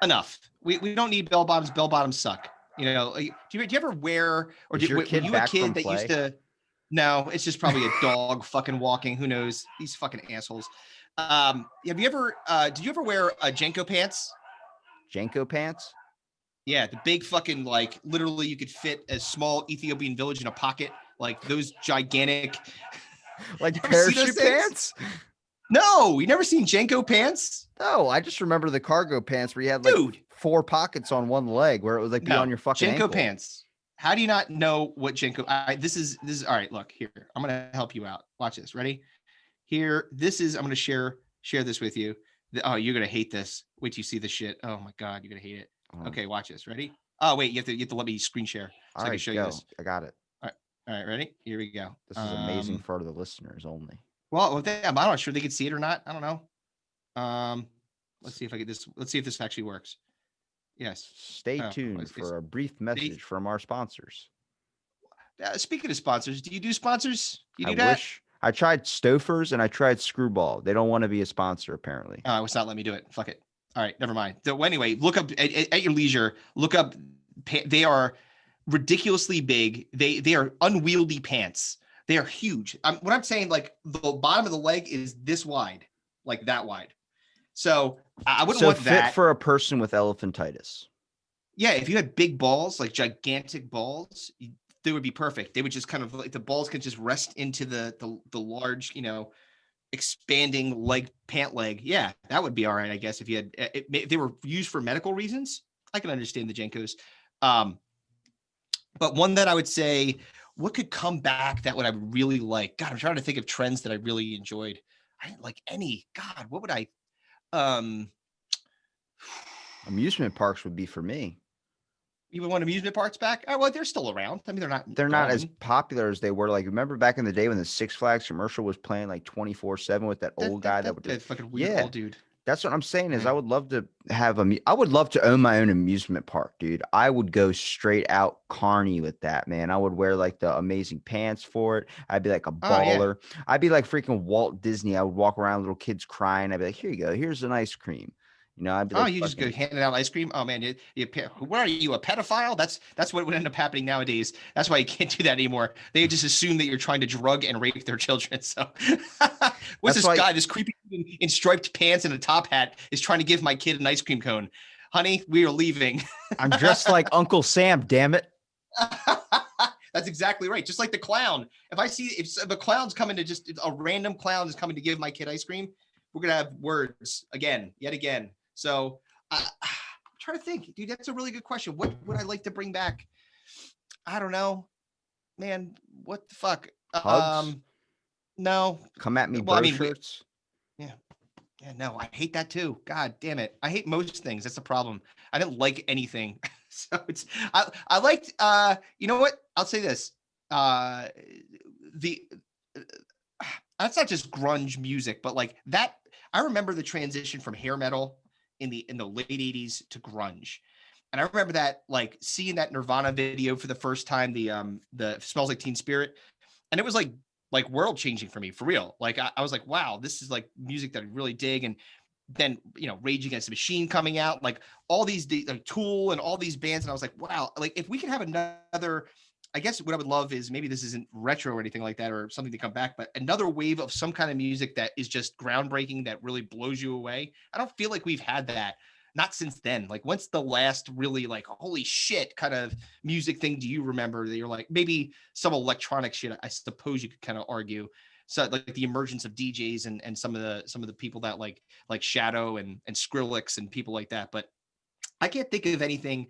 Enough. We don't need bell bottoms. Bell bottoms suck. You know, do you ever wear or Is your were kid you a back kid from that used play? to? No, it's just probably a dog fucking walking. Who knows? These fucking assholes. Have you ever? Did you ever wear Jenko pants? Janko pants? Yeah, the big fucking like literally you could fit a small Ethiopian village in a pocket. Like those gigantic. Like You ever see those parachute things? pants? No, you never seen Jenko pants, No, I just remember the cargo pants where you had like dude. 4 pockets on one leg where it was like beyond No, your fucking Jenko ankle. pants. How do you not know what Jenko? This is all right. Look here. I'm gonna help you out. Watch this. Ready? Here. This is. I'm gonna share this with you. Oh, you're gonna hate this. Wait till you see this shit. Oh my god, you're gonna hate it. Oh, Okay, watch this. Ready? Oh wait, you have to let me screen share so all I can right, show you go. this. I got it. All right, ready? Here we go. This is amazing for the listeners only. Well, I'm not sure they could see it or not. I don't know. Let's see if I get this. Let's see if this actually works. Yes. Stay tuned for a brief message from our sponsors. Speaking of sponsors, do you do sponsors? You do I that? wish I tried Stofers and I tried Screwball. They don't want to be a sponsor, apparently. It's not letting me do it. Fuck it. All right, never mind. So anyway, look up at your leisure. Look up. They are ridiculously big. They are unwieldy pants. They are huge. What I'm saying, like the bottom of the leg is this wide, like that wide. So I wouldn't want fit that for a person with elephantitis. Yeah, if you had big balls, like gigantic balls, they would be perfect. They would just kind of like the balls could just rest into the large, expanding pant leg. Yeah, that would be all right, I guess. If you had, if they were used for medical reasons, I can understand the Jenkos. But one that I would say, what could come back that would I really like? God, I'm trying to think of trends that I really enjoyed. I didn't like any. God, what would I? Amusement parks would be for me. You would want amusement parks back? Oh, well, they're still around. I mean, they're not as popular as they were. Like, remember back in the day when the Six Flags commercial was playing like 24/7 with that old guy that would that fucking weird old dude. That's what I'm saying is I would love to have I would love to own my own amusement park, dude. I would go straight out carny with that, man. I would wear like the amazing pants for it. I'd be like a baller. I'd be like freaking Walt Disney. I would walk around, little kids crying. I'd be like, here you go. Here's an ice cream. I'd be like, you just go handing out ice cream. Oh man, what are you, a pedophile? That's what would end up happening nowadays. That's why you can't do that anymore. They just assume that you're trying to drug and rape their children. So, what's this guy, this creepy in striped pants and a top hat, is trying to give my kid an ice cream cone? Honey, we are leaving. I'm dressed like Uncle Sam. Damn it. That's exactly right. Just like the clown. If the clown's coming to just a random clown is coming to give my kid ice cream, we're gonna have words yet again. So I'm trying to think, dude, that's a really good question. What would I like to bring back? I don't know, man. What the fuck? Hugs? No. Come at me, bro shirts. Yeah, no, I hate that too. God damn it. I hate most things. That's the problem. I didn't like anything. So I liked, you know what? I'll say this. That's not just grunge music, but like that, I remember the transition from hair metal in the late 80s to grunge. And I remember that, like, seeing that Nirvana video for the first time, the Smells Like Teen Spirit. And it was like world changing for me, for real. Like I was like, wow, this is like music that I really dig. And then, Rage Against the Machine coming out, like all these like Tool and all these bands. And I was like, wow, like if we can have another, I guess what I would love is, maybe this isn't retro or anything like that or something to come back, but another wave of some kind of music that is just groundbreaking, that really blows you away. I don't feel like we've had that. Not since then. Like, when's the last really like, holy shit kind of music thing do you remember that you're like, maybe some electronic shit, I suppose you could kind of argue. So like the emergence of DJs and some of the people that like Shadow and Skrillex and people like that. But I can't think of anything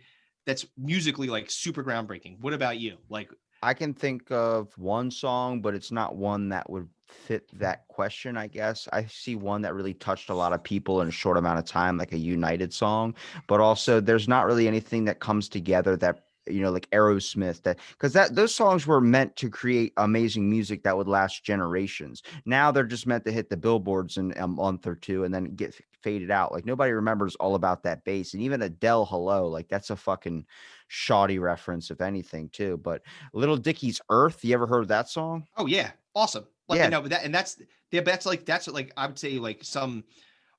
that's musically like super groundbreaking. What about you? Like, I can think of one song, but it's not one that would fit that question, I guess. I see one that really touched a lot of people in a short amount of time, like a United song, but also there's not really anything that comes together that like Aerosmith, that because that those songs were meant to create amazing music that would last generations. Now they're just meant to hit the billboards in a month or two and then get faded out. Like nobody remembers all about that bass. And even Adele, hello, like that's a fucking shoddy reference, if anything, too. But Little Dicky's Earth. You ever heard of that song? Oh yeah, awesome. Like Yeah, no, but that and that's yeah, that's like I would say like some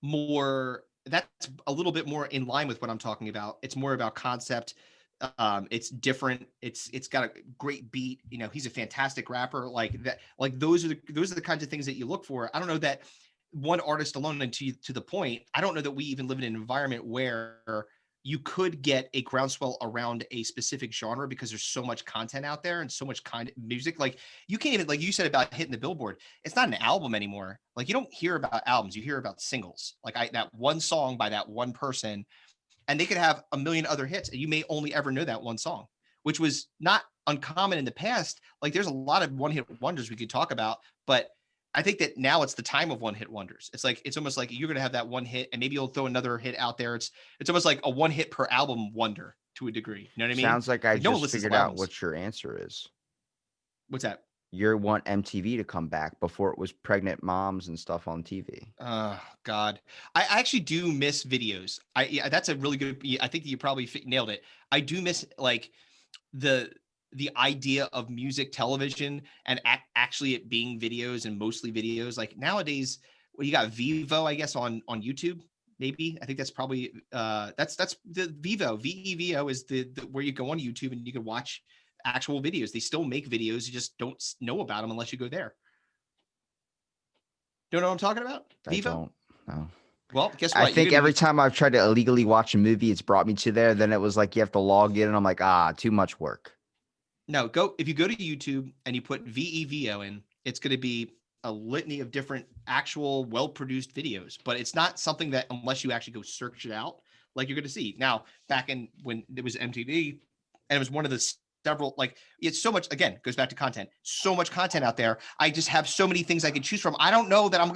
more that's a little bit more in line with what I'm talking about. It's more about concept. It's different. It's got a great beat. You know, he's a fantastic rapper. Like that. Like those are the kinds of things that you look for. I don't know that one artist alone, and to the point, I don't know that we even live in an environment where you could get a groundswell around a specific genre because there's so much content out there and so much kind of music. Like you can't even, like you said about hitting the billboard, it's not an album anymore. Like you don't hear about albums, you hear about singles. Like that one song by that one person, and they could have a million other hits and you may only ever know that one song, which was not uncommon in the past. Like there's a lot of one hit wonders we could talk about, but I think that now it's the time of one hit wonders. It's like it's almost like you're going to have that one hit and maybe you'll throw another hit out there. It's almost like a one hit per album wonder to a degree. You know what I mean? sounds like I Like no one just listens to figured out albums. what your answer is. What's that? You want MTV to come back before it was pregnant moms and stuff on TV. God, I actually do miss videos. Yeah, that's a really good. I think that you probably nailed it. I do miss like the the idea of music television and actually it being videos and mostly videos. Like nowadays, well, you got Vivo, I guess, on YouTube. Maybe I think that's probably that's the Vivo. VEVO is the where you go on YouTube and you can watch actual videos. They still make videos. You just don't know about them unless you go there. Don't know what I'm talking about? I Vivo? don't know. Well, guess I what? You're think gonna every be time I've tried to illegally watch a movie, it's brought me to there. Then it was like you have to log in, and I'm like, too much work. no go if you go to YouTube and you put VEVO in, it's going to be a litany of different actual well-produced videos, but it's not something that unless you actually go search it out, like you're going to see. Now, back in when it was MTV, and it was one of the several like it's so much again goes back to content, so much content out there. I just have so many things I could choose from. I don't know that I'm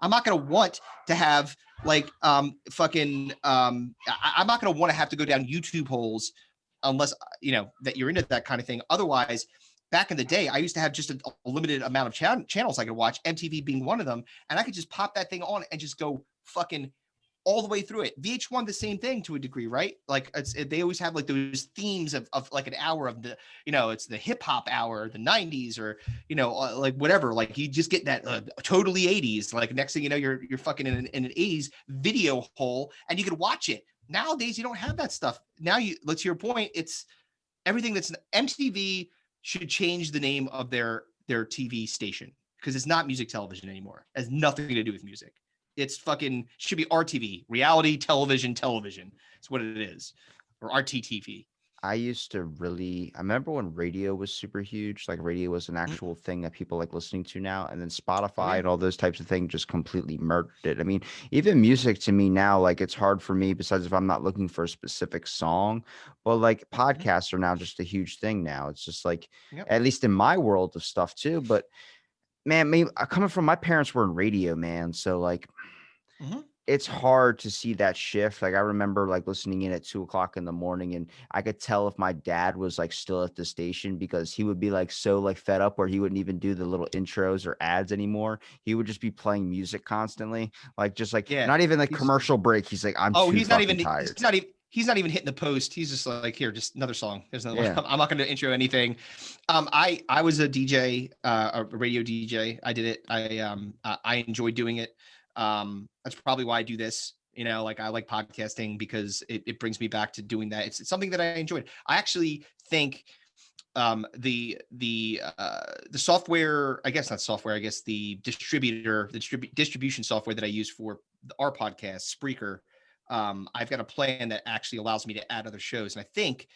not gonna want to have like I'm not gonna want to have to go down YouTube holes unless that you're into that kind of thing. Otherwise, back in the day, I used to have just a limited amount of channels I could watch, MTV being one of them, and I could just pop that thing on and just go fucking all the way through it. VH1, the same thing to a degree, right? Like they always have like those themes of like an hour of the, it's the hip hop hour, the 90s, or, like whatever. Like you just get that totally 80s. Like next thing you know, you're fucking in an 80s video hole and you can watch it. Nowadays, you don't have that stuff. Now let's your point. It's everything that's MTV should change the name of their TV station because it's not music television anymore. It has nothing to do with music. It's fucking should be RTV, reality television. It's what it is, or RTTV. I remember when radio was super huge. Like radio was an Mm, actual thing that people like listening to now. And then oh Spotify yeah. and all those types of things just completely murdered it. I mean, even music to me now, like it's hard for me, besides if I'm not looking for a specific song, but like Mhm. podcasts are now just a huge thing now. It's just like, Yep. at least in my world of stuff too. But man, me coming from my parents were in radio, man. So like Hmm. it's hard to see that shift. Like I remember like listening in at 2 o'clock in the morning and I could tell if my dad was like still at the station because he would be like so like fed up where he wouldn't even do the little intros or ads anymore. He would just be playing music constantly. Like just like Yeah. not even like He's commercial break. He's like, I'm oh too he's not fucking even tired. he's not even hitting the post. He's just like here, just another song. There's another one. Yeah. I'm not going to intro anything. I was a DJ, a radio DJ. I did it. I enjoyed doing it. That's probably why I do this. Like I like podcasting because it brings me back to doing that. It's something that I enjoyed. I actually think the software, I guess not software, I guess the distribution software that I use for our podcast, Spreaker, I've got a plan that actually allows me to add other shows. And I think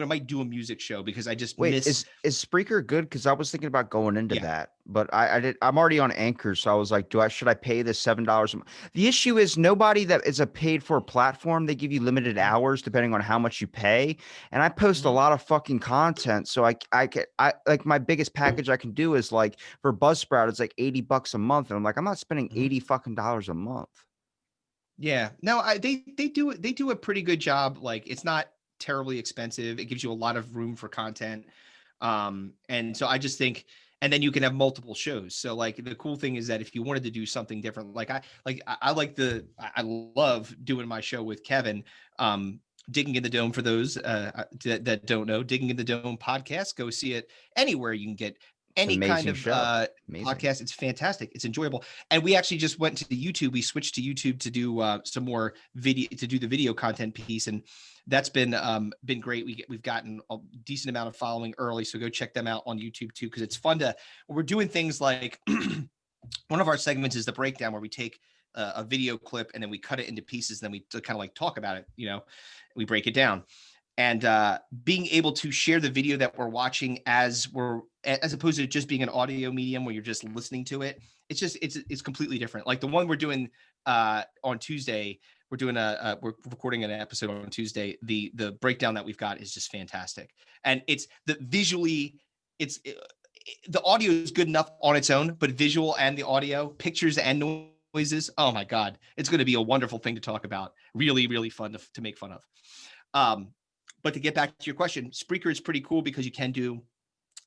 might do a music show because I just Wait, miss. is Spreaker good? Because I was thinking about going into Yeah. that, but I'm already on Anchor, so I was like, should I pay this $7 a month? The issue is nobody that is a paid for platform, they give you limited hours depending on how much you pay. And I post a Mhm. lot of fucking content. So I like my biggest package I can do is like for Buzzsprout, it's like $80 a month. And I'm like, I'm not spending Mhm. 80 fucking dollars a month. Yeah. No, they do a pretty good job. Like it's not terribly expensive. It gives you a lot of room for content. And so I just think, and then you can have multiple shows. So like the cool thing is that if you wanted to do something different, I like I love doing my show with Kevin. Digging in the Dome, for those that don't know, Digging in the Dome podcast, go see it anywhere you can get It's an any kind amazing of show. Amazing. podcast. It's fantastic. It's enjoyable. And we actually just went to YouTube. We switched to YouTube to do some more video, to do the video content piece, and that's been great. We've gotten a decent amount of following early, so go check them out on YouTube too, because it's fun to. We're doing things like one of our segments is the breakdown, where we take a video clip and then we cut it into pieces, and then we kind of like talk about it. We break it down, and being able to share the video that we're watching as opposed to just being an audio medium where you're just listening to it. It's completely different. Like the one we're doing on Tuesday, we're recording an episode on Tuesday. The breakdown that we've got is just fantastic, and it's the audio is good enough on its own, but visual and the audio, pictures and noises, oh my god, it's going to be a wonderful thing to talk about. Really, really fun to make fun of. But to get back to your question, Spreaker is pretty cool because you can do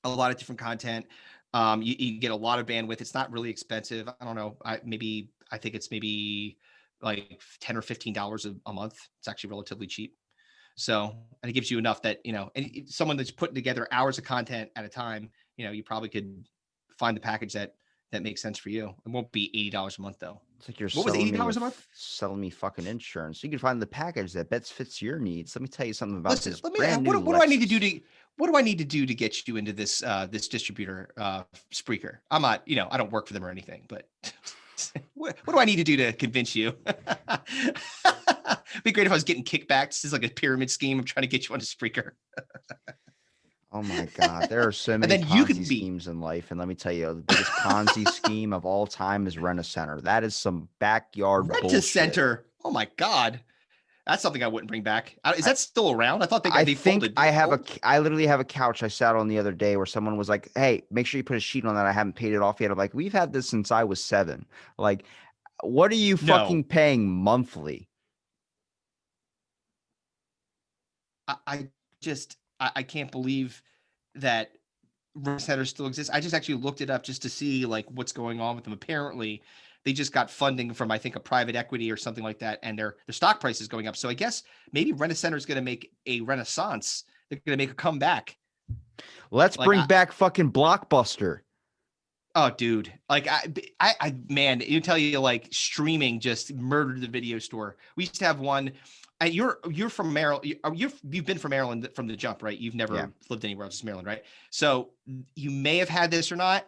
a lot of different content. You get a lot of bandwidth. It's not really expensive. I don't know. I think it's maybe like $10 or $15 a month. It's actually relatively cheap. So, and it gives you enough that, and someone that's putting together hours of content at a time, you probably could find the package that makes sense for you. It won't be $80 a month though. It's like you're What was $80 a month? selling me fucking insurance. You can find the package that best fits your needs. Let me tell you something about Listen, this let me. brand new What do I need to do Lexus. what do I need to do to get you into this distributor, Spreaker? I'm not, I don't work for them or anything, but what do I need to do to convince you? Be great if I was getting kickbacks. This is like a pyramid scheme. I'm trying to get you onto Spreaker, Oh my God, there are so and many then you Ponzi can be schemes in life, and let me tell you, the biggest Ponzi scheme of all time is Rent a Center. That is some backyard Rent a bullshit. Center. Oh my god, that's something I wouldn't bring back. Is I, that still around? I thought I they think folded. Did they fold? I literally have a couch I sat on the other day where someone was like, "Hey, make sure you put a sheet on that. I haven't paid it off yet." I'm like, "We've had this since I was 7. Like, what are you No, fucking paying monthly?" I just I can't believe that Center still exists. I just actually looked it up just to see like what's going on with them. Apparently, they just got funding from I think a private equity or something like that, and their stock price is going up. So I guess maybe Rent a Center is going to make a renaissance. They're going to make a comeback. Let's Like bring back fucking Blockbuster. oh, dude, like man, you tell you like streaming just murdered the video store. We used to have one. And you're from Maryland. You've been from Maryland from the jump, right? You've Yeah, never lived anywhere else, just Maryland, right? So you may have had this or not.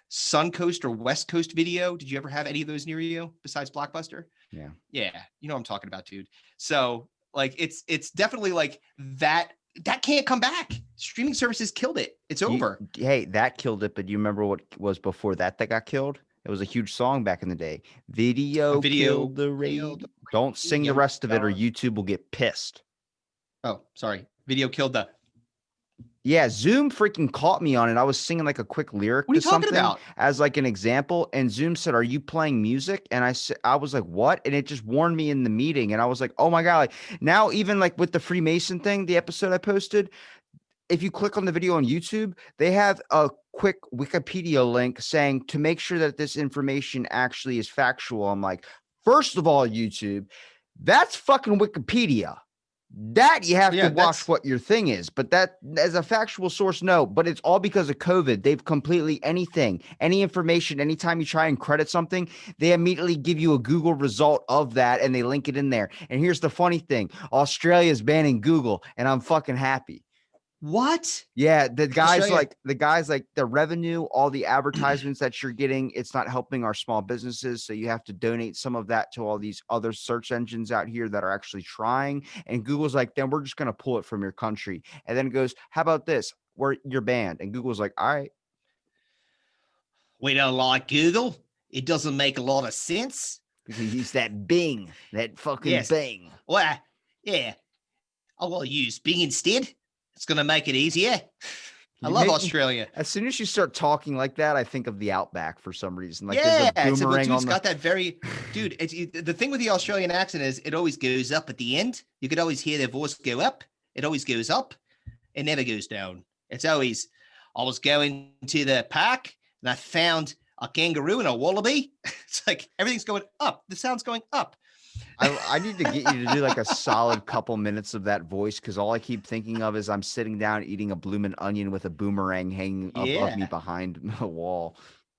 Suncoast or West Coast Video. Did you ever have any of those near you besides Blockbuster? yeah. Yeah, you know what I'm talking about, dude. So like it's definitely like that can't come back. Streaming services killed it. It's over. Hey, that killed it, but do you remember what was before that got killed? It was a huge song back in the day. A Video video killed the killed. radio. Don't sing Yeah, the we rest of it or are. YouTube will get pissed. Oh, sorry. Video killed the. Yeah, Zoom freaking caught me on it. I was singing like a quick lyric What are to you talking something about? as like an example, and Zoom said, "Are you playing music?" And I was like, "What?" And it just warned me in the meeting, and I was like, "Oh my God!" Like now, even like with the Freemason thing, the episode I posted, if you click on the video on YouTube, they have a quick Wikipedia link saying to make sure that this information actually is factual. I'm like, first of all, YouTube, that's fucking Wikipedia. That you have to Yeah, watch that's what your thing is, but that as a factual source, no. But it's all because of COVID. They've completely anything, any information, anytime you try and credit something, they immediately give you a Google result of that and they link it in there. And here's the funny thing: Australia's banning Google, and I'm fucking happy. What? Yeah, I'll show you. the guys like the revenue, all the advertisements that you're getting, it's not helping our small businesses. So you have to donate some of that to all these other search engines out here that are actually trying. And Google's like, then we're just gonna pull it from your country. And then it goes, how about this? You're banned. And Google's like, all right. We don't like Google. It doesn't make a lot of sense. Because he used that Bing, that fucking Yes. Bing. Well, yeah. I will use Bing instead. It's going to make it easier. I love Australia. As soon as you start talking like that, I think of the Outback for some reason. Like Yeah, there's a boomerang it's got that very dude. The thing with the Australian accent is it always goes up at the end. You could always hear their voice go up. It always goes up. It never goes down. It's always. I was going to the park and I found a kangaroo and a wallaby. It's like everything's going up. The sound's going up. I need to get you to do like a solid couple minutes of that voice because all I keep thinking of is I'm sitting down eating a bloomin' onion with a boomerang hanging above me behind the wall.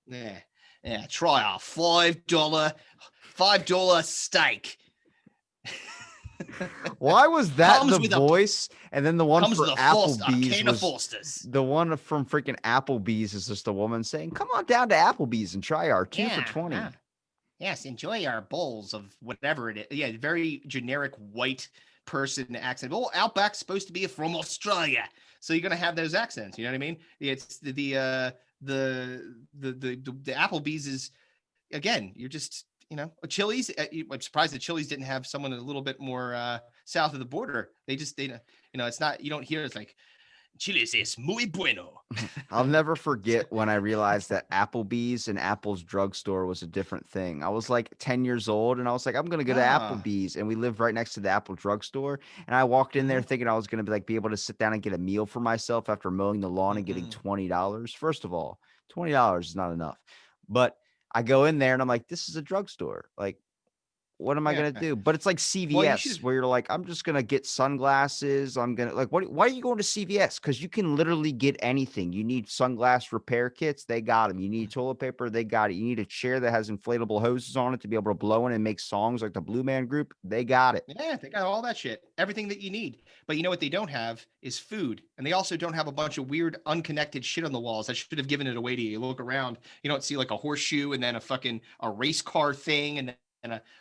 Yeah. Yeah. Try a $5 steak. Why was that the voice? And then the one for Applebee's was Foster's. The one from freaking Applebee's is just a woman saying, "Come on down to Applebee's and try our 2 for $20." Yes, enjoy our bowls of whatever it is. Yeah, very generic white person accent. Well, Outback's supposed to be from Australia, so you're gonna have those accents. You know what I mean? It's the Applebee's is again. You're just Chili's. I'm surprised that Chili's didn't have someone a little bit more south of the border. It's not. You don't hear it's like Chili's es muy bueno. I'll never forget when I realized that Applebee's and Apple's drugstore was a different thing. I was like 10 years old and I was like, I'm going to go to Applebee's. And we lived right next to the Apple drugstore. And I walked in there thinking I was going to be able to sit down and get a meal for myself after mowing the lawn and getting $20. First of all, $20 is not enough. But I go in there and I'm like, this is a drugstore. Like, what am I going to do? But it's like CVS where you're like, I'm just going to get sunglasses. I'm going to why are you going to CVS? Because you can literally get anything. You need sunglass repair kits. They got them. You need toilet paper. They got it. You need a chair that has inflatable hoses on it to be able to blow in and make songs like the Blue Man Group. They got it. Yeah, they got all that shit. Everything that you need. But you know what they don't have is food. And they also don't have a bunch of weird unconnected shit on the walls. I should have given it away to you. You look around, you don't see like a horseshoe and then a race car thing and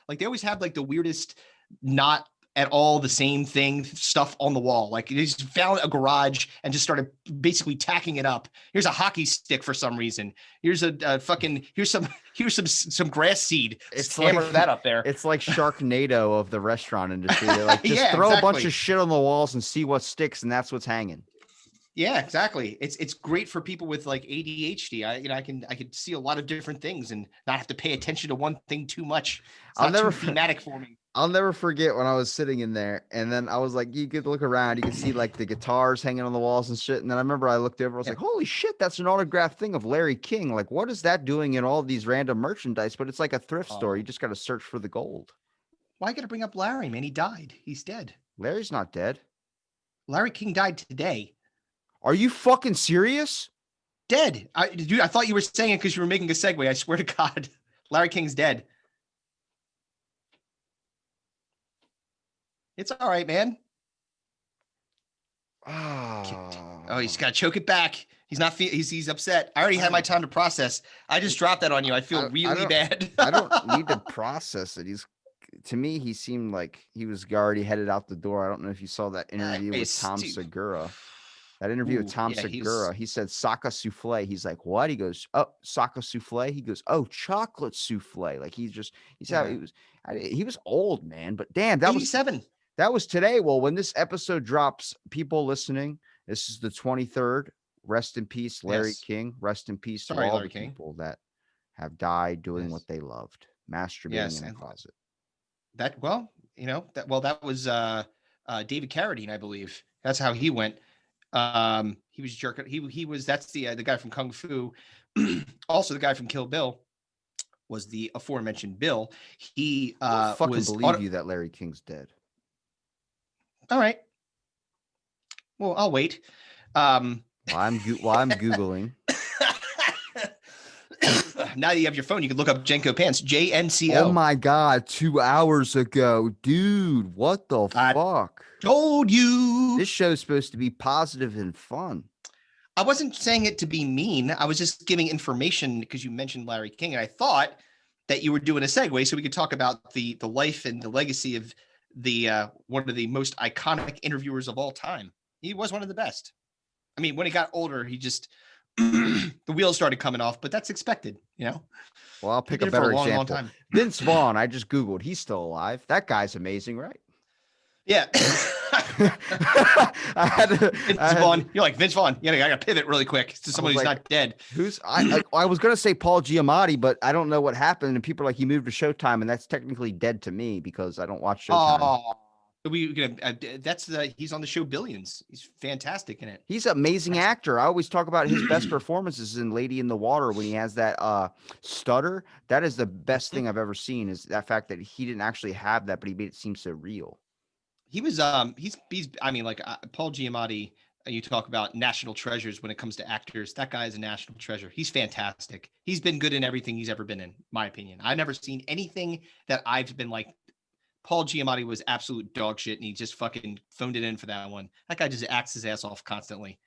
like they always have like the weirdest, not at all the same thing stuff on the wall. Like they just found a garage and just started basically tacking it up. Here's a hockey stick for some reason. Here's here's some grass seed. It's hammer like that up there. It's like Sharknado of the restaurant industry. They're like just throw a bunch of shit on the walls and see what sticks, and that's what's hanging. Yeah, exactly. It's great for people with like ADHD. I can see a lot of different things and not have to pay attention to one thing too much. It's not too thematic for me. I'll never forget when I was sitting in there and then I was like, you could look around, you can see like the guitars hanging on the walls and shit. And then I remember I looked over, I was like, holy shit, that's an autographed thing of Larry King. Like, what is that doing in all these random merchandise? But it's like a thrift store. You just got to search for the gold. Why got to bring up Larry, man? He died. He's dead. Larry's not dead. Larry King died today. Are you fucking serious? Dead. Dude, I thought you were saying it because you were making a segue. I swear to God, Larry King's dead. It's all right, man. Oh, he's got to choke it back. He's not. He's upset. I already had my time to process. I just dropped that on you. I feel really bad. I don't need to process it. To me, he seemed like he was already headed out the door. I don't know if you saw that interview with Tom Segura. That interview with Tom Segura, he said Saka souffle. He's like, what? He goes, oh, Saka souffle. He goes, oh, chocolate souffle. Like he was old, man. But damn, that 87. That was today. Well, when this episode drops, people listening, this is the 23rd. Rest in peace, Larry King. Rest in peace to all the people that have died doing what they loved, masturbating in a closet. That was David Carradine, I believe. That's how he went. He was jerking. He was. That's the guy from Kung Fu. Also, the guy from Kill Bill was the aforementioned Bill. He believe you that Larry King's dead. All right. Well, I'll wait. While I'm googling. now that you have your phone, you can look up Jenko Pants, Oh JNCO. my God, 2 hours ago. Dude, what the I fuck? told you. This show's supposed to be positive and fun. I wasn't saying it to be mean. I was just giving information because you mentioned Larry King, and I thought that you were doing a segue so we could talk about the life and the legacy of the one of the most iconic interviewers of all time. He was one of the best. I mean, when he got older, he just the wheels started coming off, but that's expected, you know. Well, I'll He pick a did it for a better long, long example. time. Vince Vaughn, I just Googled. He's still alive. That guy's amazing, right? Yeah. I had to, Vince Vaughn. You're like Vince Vaughn. Yeah, I got to pivot really quick to I someone was who's like, not dead. I was gonna say Paul Giamatti, but I don't know what happened. And people are like, he moved to Showtime, and that's technically dead to me because I don't watch Showtime. Oh, that's he's on the show Billions. He's fantastic in it. He's an amazing That's actor. I always talk about his best performances in Lady in the Water when he has that stutter. That is the best thing I've ever seen, is that fact that he didn't actually have that, but he made it seem so real. he was he's I mean, like Paul Giamatti. You talk about national treasures when it comes to actors. That guy is a national treasure. He's fantastic. He's been good in everything he's ever been in, my opinion. I've never seen anything that I've been like, Paul Giamatti was absolute dog shit, and he just fucking phoned it in for that one. That guy just acts his ass off constantly.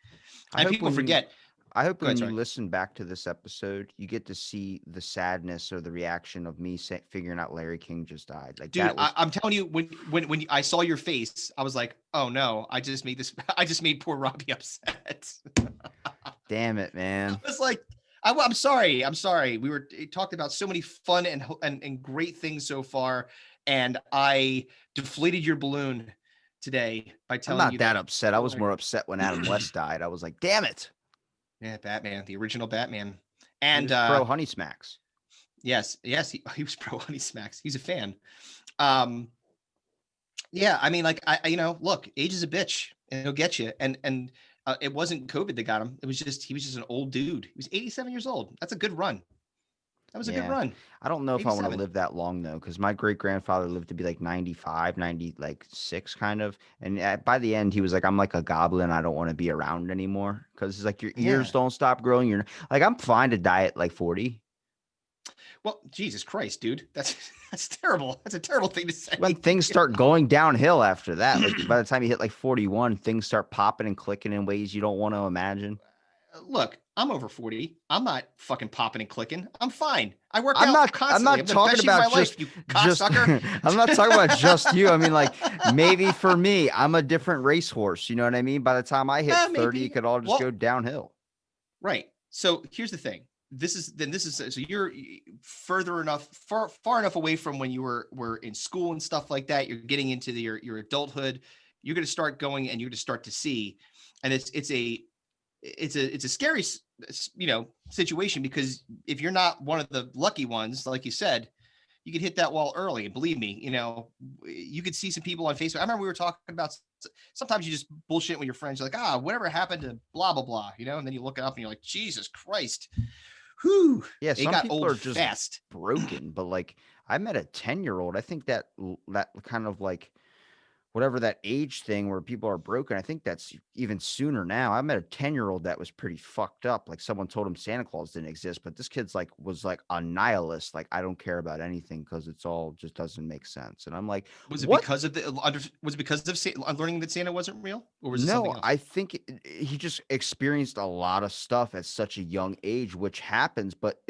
I And hope people when you forget. I hope Go ahead, when you sorry. listen back to this episode, you get to see the sadness or the reaction of me figuring out Larry King just died. Like Dude, that was I'm telling you, when I saw your face, I was like, oh no, I just made this. I just made poor Robbie upset. damn it, I man. was like, I'm sorry. I'm sorry. We were talked about so many fun and great things so far, and I deflated your balloon today by I'm telling not you that that. upset. I was more upset when Adam West died. I was like, damn it. Yeah, Batman, the original Batman, He and was pro Honey Smacks. yes, he was pro Honey Smacks. He's a fan. Um, yeah, I mean, like look, age is a bitch, and it'll get you. And it wasn't COVID that got him. It was just he was just an old dude. He was 87 years old. That's a good run. That was a good Yeah. run. I don't know if I want to 87. live that long though, because my great grandfather lived to be like 95, 90, like 6 kind of. And by the end, he was like, I'm like a goblin. I don't want to be around anymore. Cause it's like your ears Yeah. don't stop growing. You're like, I'm fine to die at like 40. Well, Jesus Christ, dude, that's terrible. That's a terrible thing to When say. things start going downhill after that, like by the time you hit like 41, things start popping and clicking in ways you don't want to imagine. Look, I'm over 40. I'm not fucking popping and clicking. I'm fine. I work I'm out not I'm constantly. not I'm the talking best shape of about my life, you just cocksucker. I'm not talking about just you. I mean, like maybe for me, I'm a different racehorse. You know what I mean? By the time I hit 30, it Maybe. could all just go Well, downhill. right. So here's the thing. So you're further enough, far enough away from when you were in school and stuff like that. You're getting into your adulthood. You're going to start going, and you're going to start to see, and it's a scary situation, because if you're not one of the lucky ones, like you said, you could hit that wall early. And believe me, you could see some people on Facebook. I remember we were talking about, sometimes you just bullshit with your friends. You're like, whatever happened to blah blah blah, and then you look it up and you're like, Jesus Christ, whew, Yeah, they some got people old are just fast. broken, but like I met a 10-year-old. I think that kind of like whatever that age thing where people are broken, I think that's even sooner now. I met a 10-year-old that was pretty fucked up. Like someone told him Santa Claus didn't exist, but this kid's like was like a nihilist. Like I don't care about anything because it's all just doesn't make sense. And I'm like, Was it what? because of was it because of learning that Santa wasn't real, or was it No, something else? I think he just experienced a lot of stuff at such a young age, which happens. But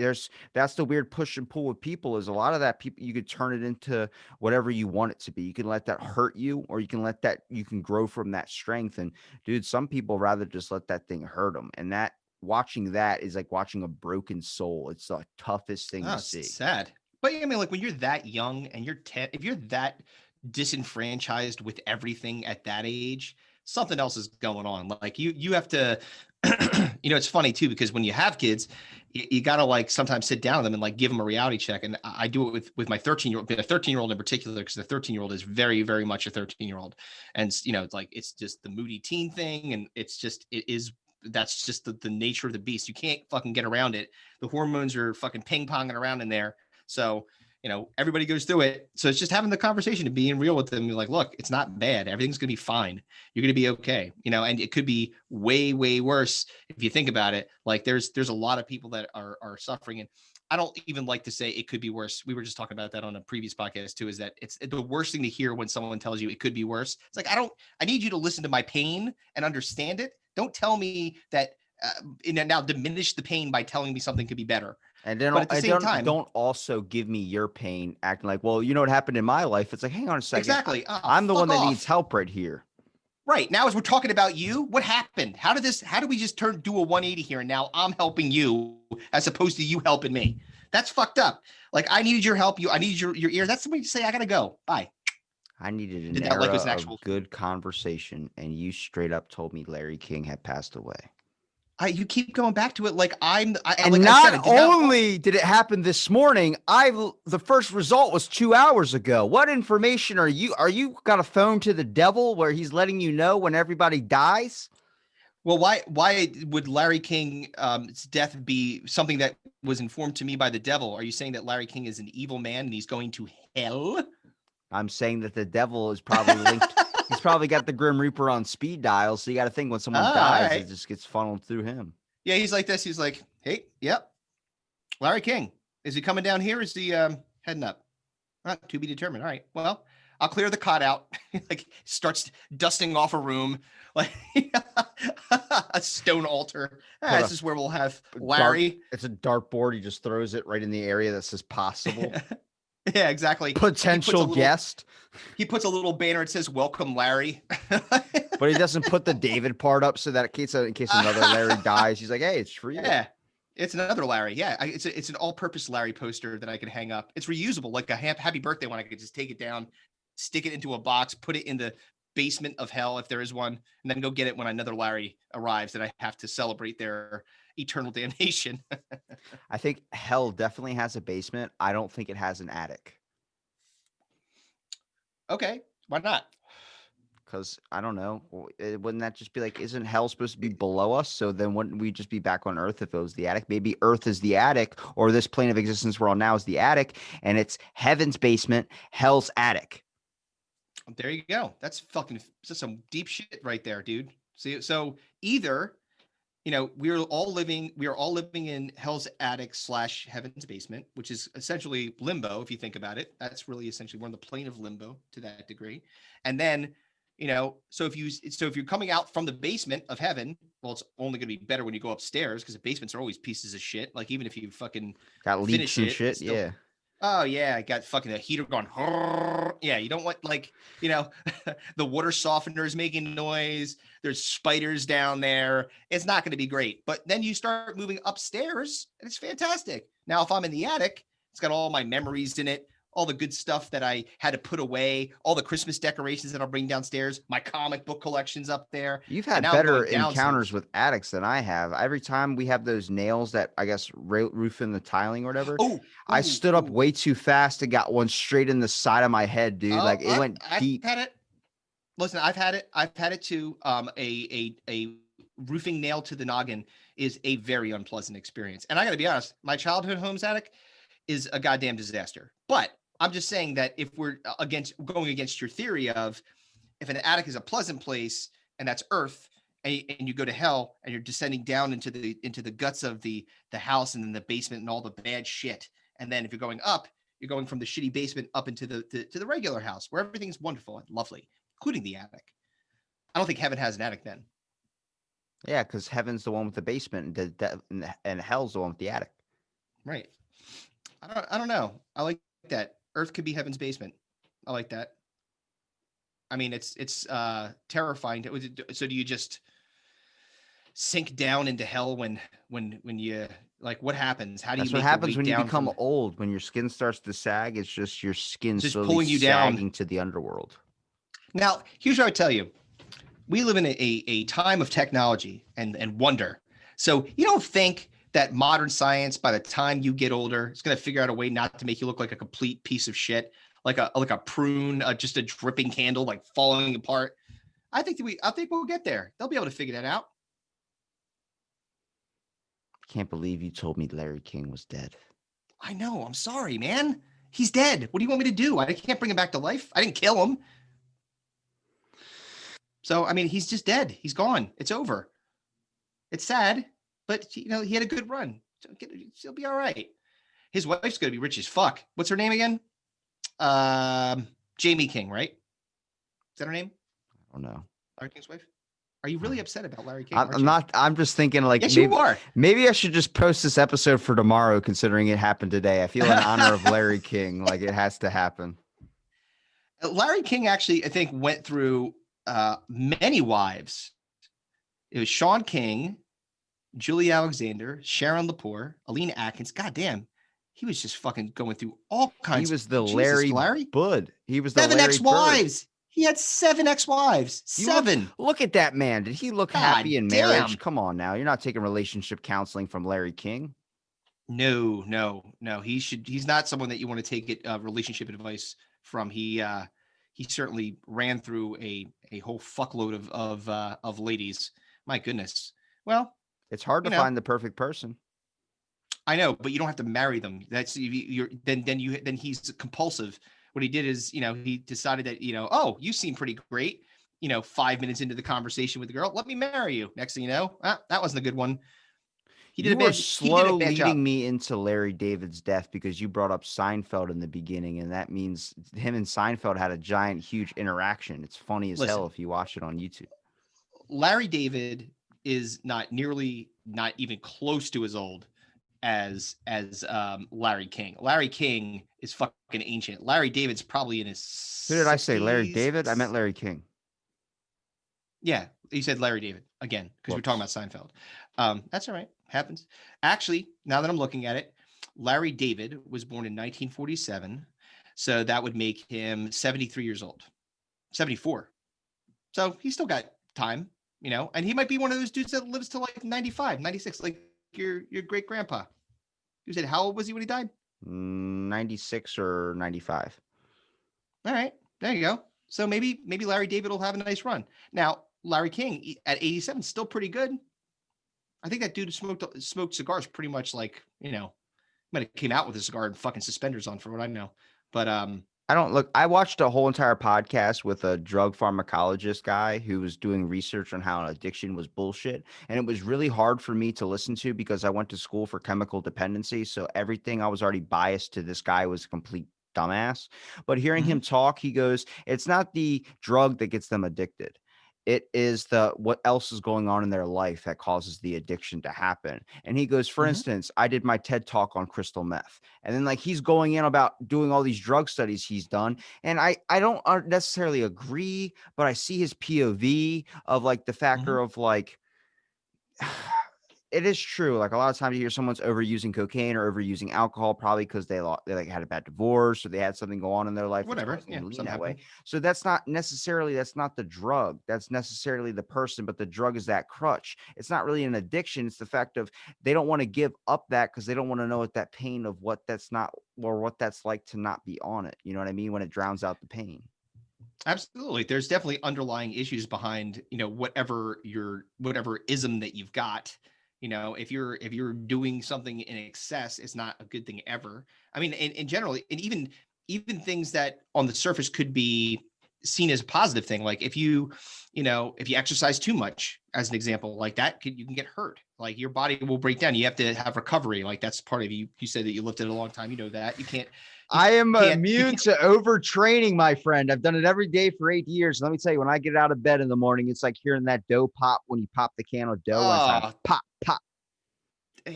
that's the weird push and pull with people, is a lot of that people you could turn it into whatever you want it to be. You can let that hurt you, or you can grow from that strength. And dude, some people rather just let that thing hurt them. And that watching that is like watching a broken soul. It's the toughest thing to Oh, it's see. sad. But I mean, like when you're that young and you're 10, if you're that disenfranchised with everything at that age, something else is going on. Like you have to, it's funny too, because when you have kids, you got to like sometimes sit down with them and like give them a reality check. And I do it with my 13-year-old, but a 13-year-old in particular, because the 13-year-old is very, very much a 13-year-old. And, it's like, it's just the moody teen thing. And that's just the nature of the beast. You can't fucking get around it. The hormones are fucking ping ponging around in there. So, everybody goes through it. So it's just having the conversation and being real with them. You're like, look, it's not bad. Everything's going to be fine. You're going to be okay. And it could be way, way worse if you think about it. Like there's a lot of people that are suffering. And I don't even like to say it could be worse. We were just talking about that on a previous podcast too, is that it's the worst thing to hear when someone tells you it could be worse. It's like, I need you to listen to my pain and understand it. Don't tell me that, now diminish the pain by telling me something could be better. And then But at the I same time, don't also give me your pain, acting like, well, you know what happened in my life. It's like, hang on a second, exactly. Oh, I'm the one fuck that needs off. help right here. Right. Now, as we're talking about you, what happened? How did we just do a 180 here? And now I'm helping you as opposed to you helping me. That's fucked up. Like, I needed your help. I needed your ear. That's the way to say, I got to go. Bye. I needed an Did that like it era was an of actual, good conversation, and you straight up told me Larry King had passed away. you keep going back to it. Like And like I said, not I did not. only did it happen this morning, the first result was 2 hours ago. What information are you got a phone to the devil where he's letting you know when everybody dies? Well, why would Larry King's death be something that was informed to me by the devil? Are you saying that Larry King is an evil man and he's going to hell? I'm saying that the devil is probably linked. He's probably got the Grim Reaper on speed dial. So you got to think when someone All dies, it right. just gets funneled through him. Yeah, he's like this. He's like, hey, yep, Larry King. Is he coming down here? Is he heading up? To be determined. All right. Well, I'll clear the cot out. Like, starts dusting off a room, like a stone altar. This is where we'll have Larry. It's a dartboard. He just throws it right in the area that says possible. Yeah, exactly. Potential guest. He puts a little banner. It says "Welcome, Larry." But he doesn't put the David part up so that in case another Larry dies, he's like, hey, it's for you. Yeah. It's another Larry. Yeah. It's an all-purpose Larry poster that I could hang up. It's reusable, like a happy birthday one. I could just take it down, stick it into a box, put it in the basement of hell if there is one, and then go get it when another Larry arrives and I have to celebrate their eternal damnation. I think hell definitely has a basement. I don't think it has an attic. Okay. Why not? Because I don't know. Wouldn't that just be like, isn't hell supposed to be below us? So then wouldn't we just be back on Earth if it was the attic? Maybe Earth is the attic, or this plane of existence we're on now is the attic, and it's heaven's basement, hell's attic. There you go. That's some deep shit right there, dude. See, so either, we are all living in hell's attic / heaven's basement, which is essentially limbo. If you think about it, that's really essentially we're on the plane of limbo to that degree. And then, so if you're coming out from the basement of heaven, well, it's only going to be better when you go upstairs because the basements are always pieces of shit. Like, even if you fucking got leaks and shit, still, yeah. Oh yeah, I got fucking a heater going. Yeah, you don't want the water softener is making noise. There's spiders down there. It's not going to be great. But then you start moving upstairs, and it's fantastic. Now, if I'm in the attic, it's got all my memories in it, all the good stuff that I had to put away, all the Christmas decorations that I'll bring downstairs, my comic book collection's up there. You've had better encounters with attics than I have. Every time we have those nails that I guess roof in the tiling or whatever, I stood up way too fast and got one straight in the side of my head, dude. Like, it went deep. I've had it. Listen, I've had it too. A roofing nail to the noggin is a very unpleasant experience. And I got to be honest, my childhood home's attic is a goddamn disaster. But I'm just saying that if we're going against your theory of if an attic is a pleasant place and that's Earth, and you go to hell and you're descending down into the guts of the house and then the basement and all the bad shit, and then if you're going up, you're going from the shitty basement up into the regular house where everything's wonderful and lovely, including the attic. I don't think heaven has an attic then. Yeah, because heaven's the one with the basement and hell's the one with the attic. Right. I don't know. I like that. Earth could be heaven's basement. I like that. I mean, it's terrifying. So do you just sink down into hell when you like, what happens? How do you? That's what happens when you become old. When your skin starts to sag, it's just your skin just slowly pulling you down to the underworld. Now, here's what I tell you: we live in a time of technology and wonder. So you don't think that modern science, by the time you get older, is going to figure out a way not to make you look like a complete piece of shit, like a prune, just a dripping candle, like falling apart. I think we'll get there. They'll be able to figure that out. Can't believe you told me Larry King was dead. I know. I'm sorry, man. He's dead. What do you want me to do? I can't bring him back to life. I didn't kill him. So, I mean, he's just dead. He's gone. It's over. It's sad. But, he had a good run. He'll be all right. His wife's gonna be rich as fuck. What's her name again? Jamie King, right? Is that her name? I don't know. Larry King's wife? Are you really upset about Larry King? I'm Aren't you? not. I'm just thinking like Yes, you are. maybe I should just post this episode for tomorrow, considering it happened today. I feel in honor of Larry King, like it has to happen. Larry King actually, I think, went through many wives. It was Sean King, Julie Alexander, Sharon Lepore, Aline Atkins. God damn, he was just fucking going through all He kinds. was the Jesus, Larry Larry. Bud. He was the 7 Larry Bird. ex-wives. He had 7 ex-wives. You look 7. look at that man. Did he look God happy in marriage? damn. Come on now. You're not taking relationship counseling from Larry King. No. He's not someone that you want to take it relationship advice from. He certainly ran through a whole fuckload of ladies. My goodness. Well, It's hard to you know, find the perfect person. I know, but you don't have to marry them. That's you're then he's compulsive. What he did is, he decided that, oh, you seem pretty great. 5 minutes into the conversation with the girl, let me marry you. Next thing you know, that wasn't a good one. You were He did a slow bad job. leading me into Larry David's death because you brought up Seinfeld in the beginning, and that means him and Seinfeld had a giant, huge interaction. It's funny as hell Listen, if you watch it on YouTube. Larry David is not even close to as old as Larry King. Larry King is fucking ancient. Larry David's probably in his Who did I say? Larry 60s. David? I meant Larry King. Yeah, you said Larry David again because we're talking about Seinfeld. That's all right. Happens. Actually, now that I'm looking at it, Larry David was born in 1947. So that would make him 73 years old. 74. So he's still got time, and he might be one of those dudes that lives to like 95, 96, like your great grandpa. You said, how old was he when he died? 96 or 95. All right, there you go. So maybe Larry David will have a nice run. Now, Larry King at 87 still pretty good. I think that dude smoked cigars pretty much like, might have came out with a cigar and fucking suspenders on for what I know. But I watched a whole entire podcast with a drug pharmacologist guy who was doing research on how addiction was bullshit. And it was really hard for me to listen to because I went to school for chemical dependency. So everything I was already biased to this guy was a complete dumbass. But hearing him talk, he goes, it's not the drug that gets them addicted. It is what else is going on in their life that causes the addiction to happen. And he goes, for instance, I did my TED talk on crystal meth. And then like he's going in about doing all these drug studies he's done. And I don't necessarily agree, but I see his POV of like the factor of like, it is true. Like a lot of times you hear someone's overusing cocaine or overusing alcohol, probably because they like had a bad divorce or they had something go on in their life. whatever. Yeah, lean something that way. happened. So that's not the drug. That's necessarily the person, but the drug is that crutch. It's not really an addiction. It's the fact of they don't want to give up that because they don't want to know what that pain of what that's not or what that's like to not be on it. You know what I mean? When it drowns out the pain. Absolutely. There's definitely underlying issues behind, whatever ism that you've got. If you're doing something in excess, it's not a good thing ever. I mean, in general, and even things that on the surface could be seen as a positive thing. Like if you exercise too much, as an example, like that, you can get hurt. Like your body will break down. You have to have recovery. Like that's part of you. You said that you lifted a long time. You know that you can't. I am immune to overtraining, my friend. I've done it every day for 8 years. Let me tell you, when I get out of bed in the morning, it's like hearing that dough pop when you pop the can of dough. And it's like pop, pop.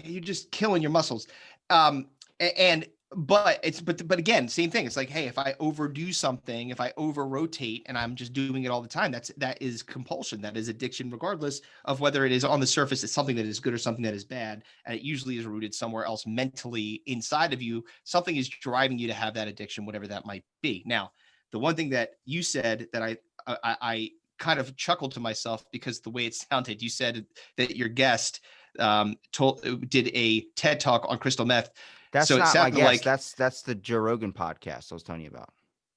You're just killing your muscles. But again, same thing. It's like, hey, if I overdo something, if I over rotate and I'm just doing it all the time, that is compulsion. That is addiction, regardless of whether it is on the surface, it's something that is good or something that is bad. And it usually is rooted somewhere else mentally inside of you. Something is driving you to have that addiction, whatever that might be. Now, the one thing that you said that I kind of chuckled to myself because the way it sounded, you said that your guest did a TED talk on crystal meth. That's so not it sounded my like guess. That's the Joe Rogan podcast I was telling you about.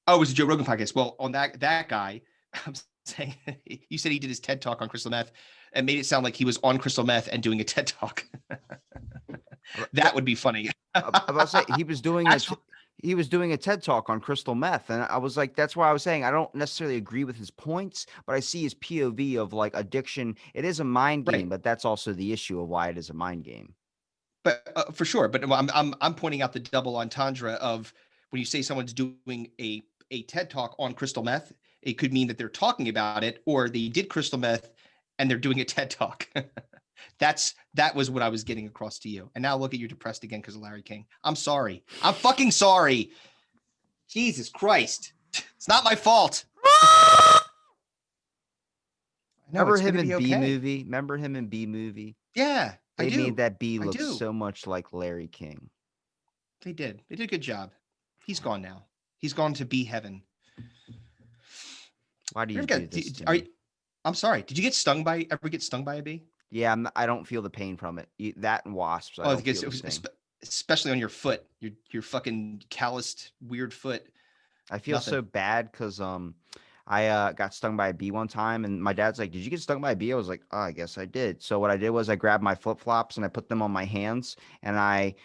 Oh, it was a Joe Rogan podcast. Well, on that guy, I'm saying you said he did his TED talk on crystal meth and made it sound like he was on crystal meth and doing a TED talk. That would be funny. I was say he was doing a TED talk on crystal meth, and I was like, that's why I was saying I don't necessarily agree with his points, but I see his POV of like addiction. It is a mind game, Right. but that's also the issue of why it is a mind game. But for sure. But I'm pointing out the double entendre of when you say someone's doing a TED talk on crystal meth, it could mean that they're talking about it, or they did crystal meth and they're doing a TED talk. That was what I was getting across to you. And now look at you depressed again because of Larry King. I'm sorry. I'm fucking sorry. Jesus Christ. It's not my fault. No, Remember it's going him to in be B okay. movie? Remember him in B movie? Yeah, I They made do. that B I look do. so much like Larry King. They did. They did a good job. He's gone now. He's gone to be heaven. Why do You you ever do got? this to Are me? I'm sorry. Did you get stung by? Ever get stung by a bee? Yeah, I don't feel the pain from it. That and wasps, I Oh, don't because feel it the was sting. especially on your foot. Your fucking calloused weird foot. I feel Nothing. so bad because I got stung by a bee one time, and my dad's like, "Did you get stung by a bee?" I was like, "Oh, I guess I did." So what I did was I grabbed my flip flops and I put them on my hands, and I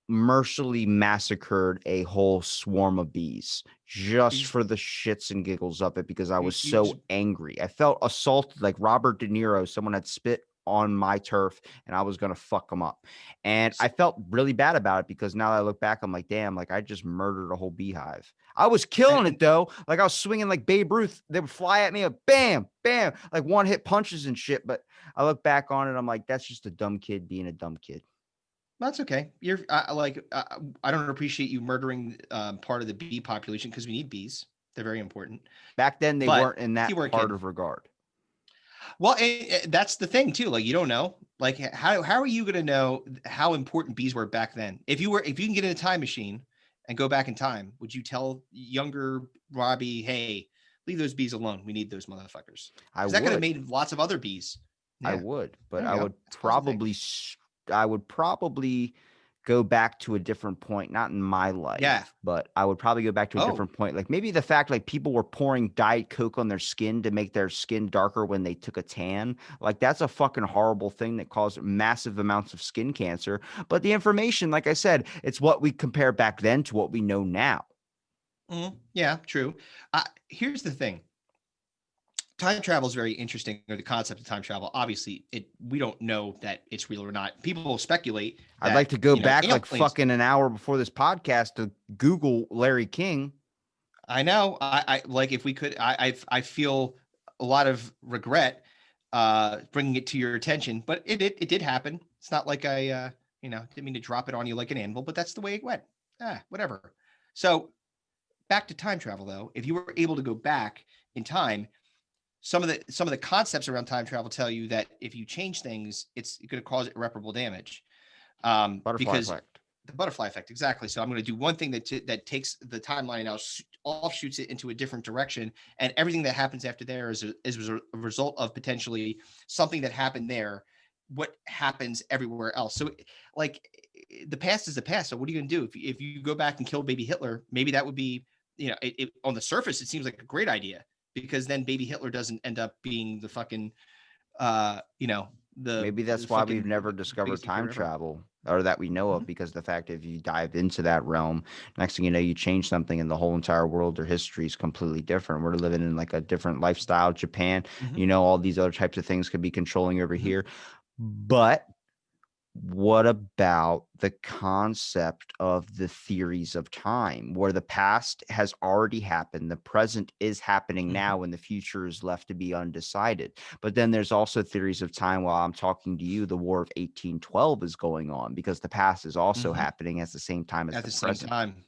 mercilessly massacred a whole swarm of bees You just just, for the shits and giggles of it because I was you so just angry. I felt assaulted like Robert De Niro. Someone had spit on my turf and I was going to fuck them up. And I felt really bad about it because now that I look back, I'm like, damn, like I just murdered a whole beehive. I was killing and it though. Like I was swinging like Babe Ruth. They would fly at me, like, bam, bam, like one hit punches and shit. But I look back on it, I'm like, that's just a dumb kid being a dumb kid. that's okay. You're I don't appreciate you murdering part of the bee population because we need bees. They're very important. Back then, they But weren't in that you weren't part kidding. of regard. Well, that's the thing too. Like you don't know. Like how are you going to know how important bees were back then? If you can get in a time machine and go back in time, would you tell younger Robbie, "Hey, leave those bees alone. We need those motherfuckers." I Because that could have would. made lots of other bees. I Yeah, would, but there we I go. would That's a positive thing. go back to a different point, not in my Yeah. life, but I would probably go back to a Oh. different point. Like maybe the fact like people were pouring Diet Coke on their skin to make their skin darker when they took a tan. Like that's a fucking horrible thing that caused massive amounts of skin cancer. But the information, like I said, it's what we compare back then to what we know now. Yeah, true. Here's the thing. Time travel is very interesting, or the concept of time travel. Obviously, it we don't know that it's real or not. People speculate I'd like that, to go back like airplanes. fucking an hour before this podcast to Google Larry King. I know. I like if we could. I feel a lot of regret bringing it to your attention, but it did happen. It's not like I didn't mean to drop it on you like an anvil, but that's the way it went. Whatever. So back to time travel though. If you were able to go back in time, some of the concepts around time travel tell you that if you change things, it's going to cause irreparable damage. Butterfly Because effect. the butterfly effect, exactly. So I'm going to do one thing that takes the timeline and now offshoots it into a different direction, and everything that happens after there is a result of potentially something that happened there. What happens everywhere else? So, like, the past is the past. So, what are you going to do if you go back and kill baby Hitler? Maybe that would be, on the surface, it seems like a great idea because then baby Hitler doesn't end up being the fucking, uh, you know, Maybe the that's why we've fucking never discovered biggest time dictator ever. travel or that we know of Mhm. because the fact if you dive into that realm, next thing you know, you change something and the whole entire world or history is completely different. We're living in like a different lifestyle. Japan, Mhm. all these other types of things could be controlling over Mhm. here. But what about the concept of the theories of time, where the past has already happened, the present is happening Mhm. now, and the future is left to be undecided? But then there's also theories of time while I'm talking to you, the War of 1812 is going on because the past is also Mhm. happening at the same time as At the the same present. time.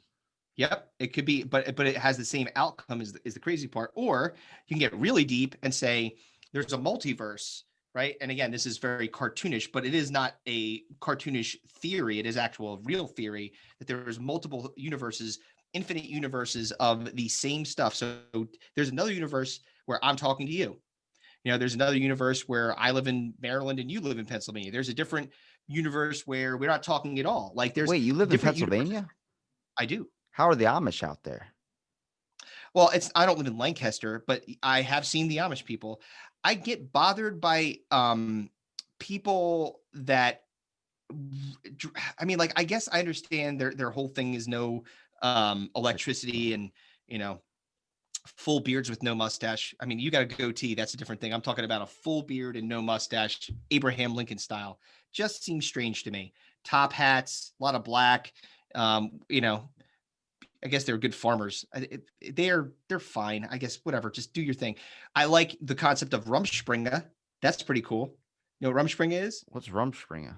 Yep, it could be, but it has the same outcome is the crazy part. Or you can get really deep and say there's a multiverse, right? And again, this is very cartoonish, but it is not a cartoonish theory. It is actual real theory that there is multiple universes, infinite universes of the same stuff. So there's another universe where I'm talking to you. There's another universe where I live in Maryland and you live in Pennsylvania. There's a different universe where we're not talking at all. Like there's Wait, you live in different universes. Pennsylvania? I do. How are the Amish out there? Well, I don't live in Lancaster, but I have seen the Amish people. I get bothered by people that I mean, like I guess I understand their whole thing is no electricity and you know full beards with no mustache. I mean, you got a goatee, that's a different thing. I'm talking about a full beard and no mustache, Abraham Lincoln style. Just seems strange to me. top hats, a lot of black. You know, I guess they're good farmers. They're fine. I guess whatever. Just do your thing. I like the concept of Rumspringa. That's pretty cool. You know what Rumspringa is? What's Rumspringa?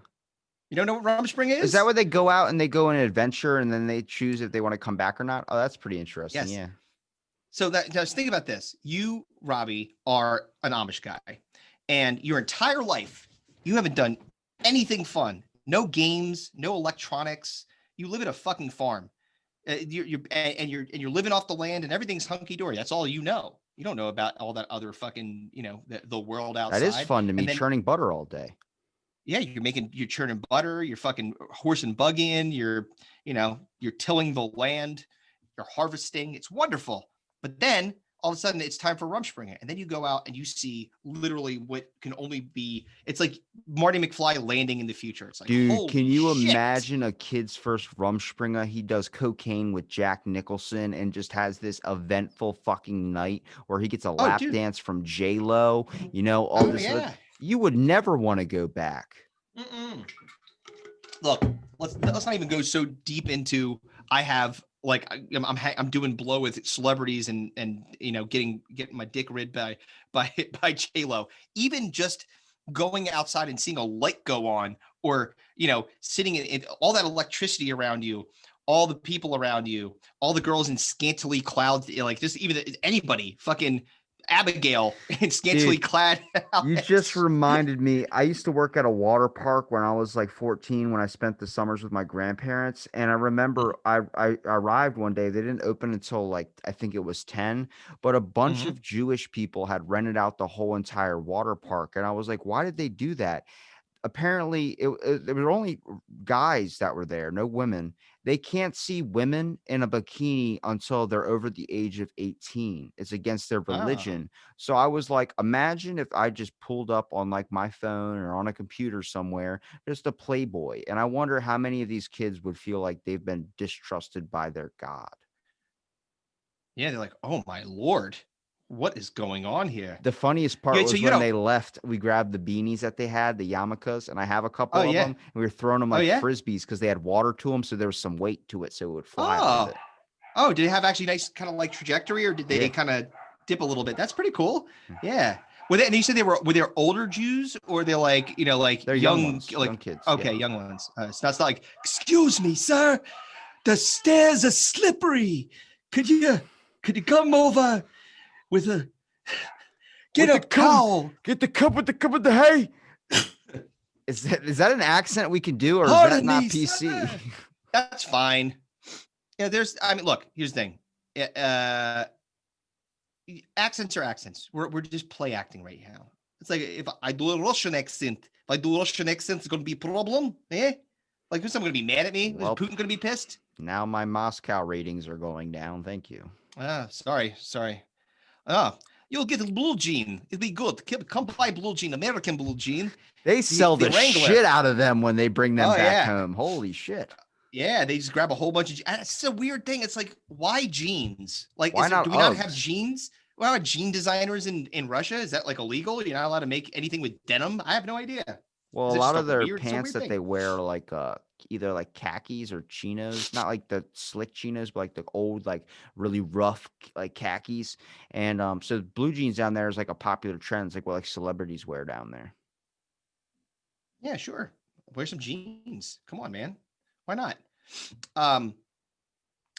You don't know what Rumspringa Is that is? where they go out and they go on an adventure and then they choose if they want to come back or not? Oh, that's pretty interesting. Yes. Yeah. So that just think about this. You, Robbie, are an Amish guy, and your entire life you haven't done anything fun. No games, no electronics. You live at a fucking farm. You're living off the land, and everything's hunky dory. That's all you know. You don't know about all that other fucking the world That is outside. fun to me, And then churning butter all day. yeah, you're churning butter. You're fucking horse and buggying. You're tilling the land. You're harvesting. It's wonderful. But then all of a sudden it's time for Rumspringa. And then you go out and you see literally what can only be, it's like Marty McFly landing in the future. It's like, Dude, can you shit. imagine a kid's first Rumspringa? He does cocaine with Jack Nicholson and just has this eventful fucking night where he gets a lap Dude. dance from J-Lo, all this. Yeah. You would never want to go back. Mm-mm. Look, let's not even go so deep into, I have like I'm doing blow with celebrities and getting my dick rid by J-Lo. Even just going outside and seeing a light go on, or sitting in all that electricity around you, all the people around you, all the girls in scantily clouds, like just even anybody, fucking Abigail in scantily clad. You just reminded me. I used to work at a water park when I was like 14, when I spent the summers with my grandparents. And I remember I arrived one day. They didn't open until like, I think it was 10, but a bunch of Jewish people had rented out the whole entire water park. And I was like, why did they do that? Apparently there were only guys that were there, no women. They can't see women in a bikini until they're over the age of 18. It's against their religion. So I was like, imagine if I just pulled up on like my phone or on a computer somewhere, just a Playboy. And I wonder how many of these kids would feel like they've been distrusted by their God. Yeah, they're like, oh my Lord, what is going on here? The funniest part was when they left, we grabbed the beanies that they had, the yarmulkes, and I have a couple of them, and we were throwing them like frisbees because they had water to them, so there was some weight to it, so it would fly a little bit. Oh, did it have actually nice kind of like trajectory, or did they kind of dip a little bit? That's pretty cool. Yeah. And you said were they older Jews, or they're like they're young ones, like young kids? Okay, young ones. It's not like, excuse me, sir, the stairs are slippery. Could you come over with a cowl? Get the cup with the hay. Is that an accent we can do, or is that not PC? Sir. That's fine. Yeah, look, here's the thing. Accents are accents. We're just play acting right now. It's like, if I do a Russian accent, it's going to be a problem. Eh? Like, who's someone going to be mad at me? Well, is Putin going to be pissed? Now my Moscow ratings are going down. Thank you. Sorry. You'll get a blue jean. It'll be good. Come buy blue jean, American blue jean. They sell the shit out of them when they bring them back home. Holy shit. Yeah, they just grab a whole bunch of. It's a weird thing. It's like, why jeans? Like, do we not have jeans? Well, are jean designers in Russia? Is that like illegal? You're not allowed to make anything with denim? I have no idea. Well, a lot of their pants that they wear are like either like khakis or chinos, not like the slick chinos, but like the old, like really rough like khakis. And so blue jeans down there is like a popular trend. It's like what like celebrities wear down there. Yeah, sure. Wear some jeans. Come on, man. Why not?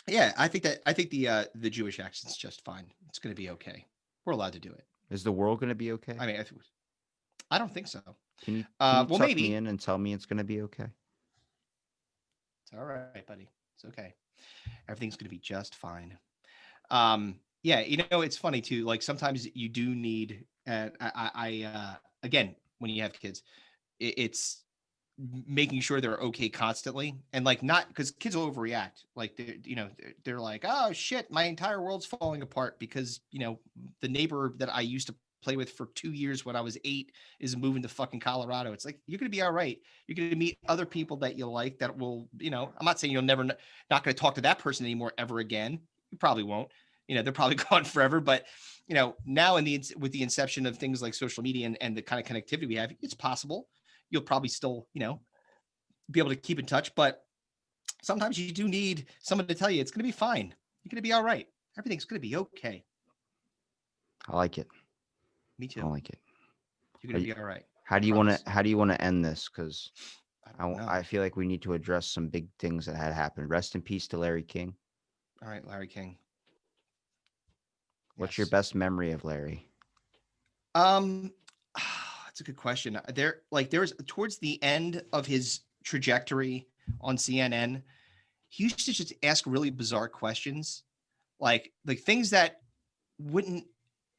Yeah, I think the Jewish accent's just fine. It's going to be okay. We're allowed to do it. Is the world going to be okay? I mean, I don't think so. Can you tuck me in and tell me it's going to be okay? It's all right, buddy. It's okay. Everything's going to be just fine. Yeah, it's funny too. Like, sometimes you do need. Again, when you have kids, it's making sure they're okay constantly, and like, not because kids will overreact. Like, they're like, oh shit, my entire world's falling apart because the neighbor that I used to play with for 2 years when I was 8 is moving to fucking Colorado. It's like, you're going to be all right. You're going to meet other people that you like that will, I'm not saying you'll never, not going to talk to that person anymore ever again. You probably won't, they're probably gone forever, but now with the inception of things like social media and the kind of connectivity we have, it's possible you'll probably still, be able to keep in touch. But sometimes you do need someone to tell you it's going to be fine. You're going to be all right. Everything's going to be okay. I like it. Me I too. like it. You're going to be all right. How do you want to? How do you want to end this? Because I don't know. I feel like we need to address some big things that had happened. Rest in peace to Larry King. All right, Larry King. What's your best memory of Larry? That's a good question. There was towards the end of his trajectory on CNN, he used to just ask really bizarre questions, like things that wouldn't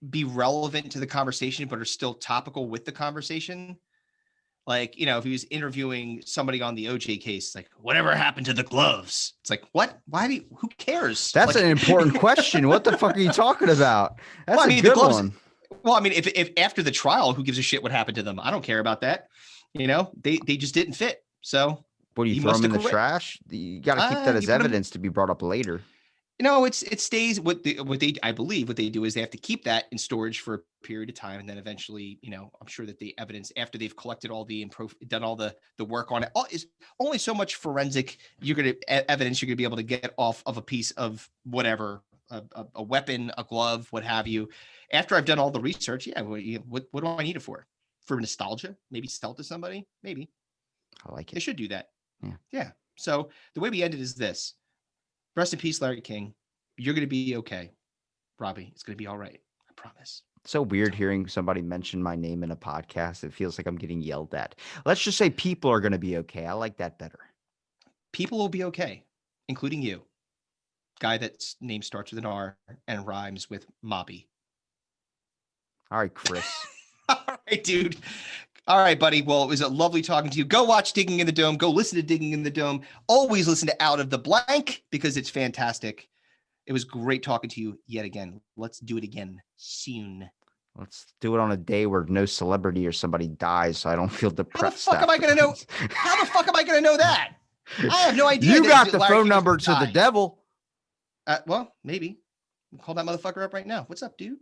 be relevant to the conversation, but are still topical with the conversation. Like, if he was interviewing somebody on the OJ case, like, whatever happened to the gloves? It's like, what? Who cares? That's like, an important question. What the fuck are you talking about? That's a good one. Well, I mean, if after the trial, who gives a shit what happened to them? I don't care about that. They just didn't fit. So what do you throw them in the trash? You got to keep that as evidence to be brought up later. It stays I believe what they do is they have to keep that in storage for a period of time. And then eventually, I'm sure that the evidence after they've collected all done all the work on it, is only so much forensic evidence you're going to be able to get off of a piece of whatever, a weapon, a glove, what have you. After I've done all the research, what do I need it for? For nostalgia? Maybe sell it to somebody? Maybe. I like it. They should do that. Yeah. So the way we ended is this. Rest in peace, Larry King. You're going to be okay. Robbie, it's going to be all right. I promise. It's so weird hearing somebody mention my name in a podcast. It feels like I'm getting yelled at. Let's just say people are going to be okay. I like that better. People will be okay, including you. Guy that's name starts with an R and rhymes with Mobby. All right, Chris. All right, dude. All right, buddy. Well, it was a lovely talking to you. Go watch Digging in the Dome. Go listen to Digging in the Dome. Always listen to Out of the Blank because it's fantastic. It was great talking to you yet again. Let's do it again soon. Let's do it on a day where no celebrity or somebody dies so I don't feel depressed. How the fuck am I going to know? How the fuck am I going to know that? I have no idea. You got the phone number to the devil. Well, maybe. Call that motherfucker up right now. What's up, dude?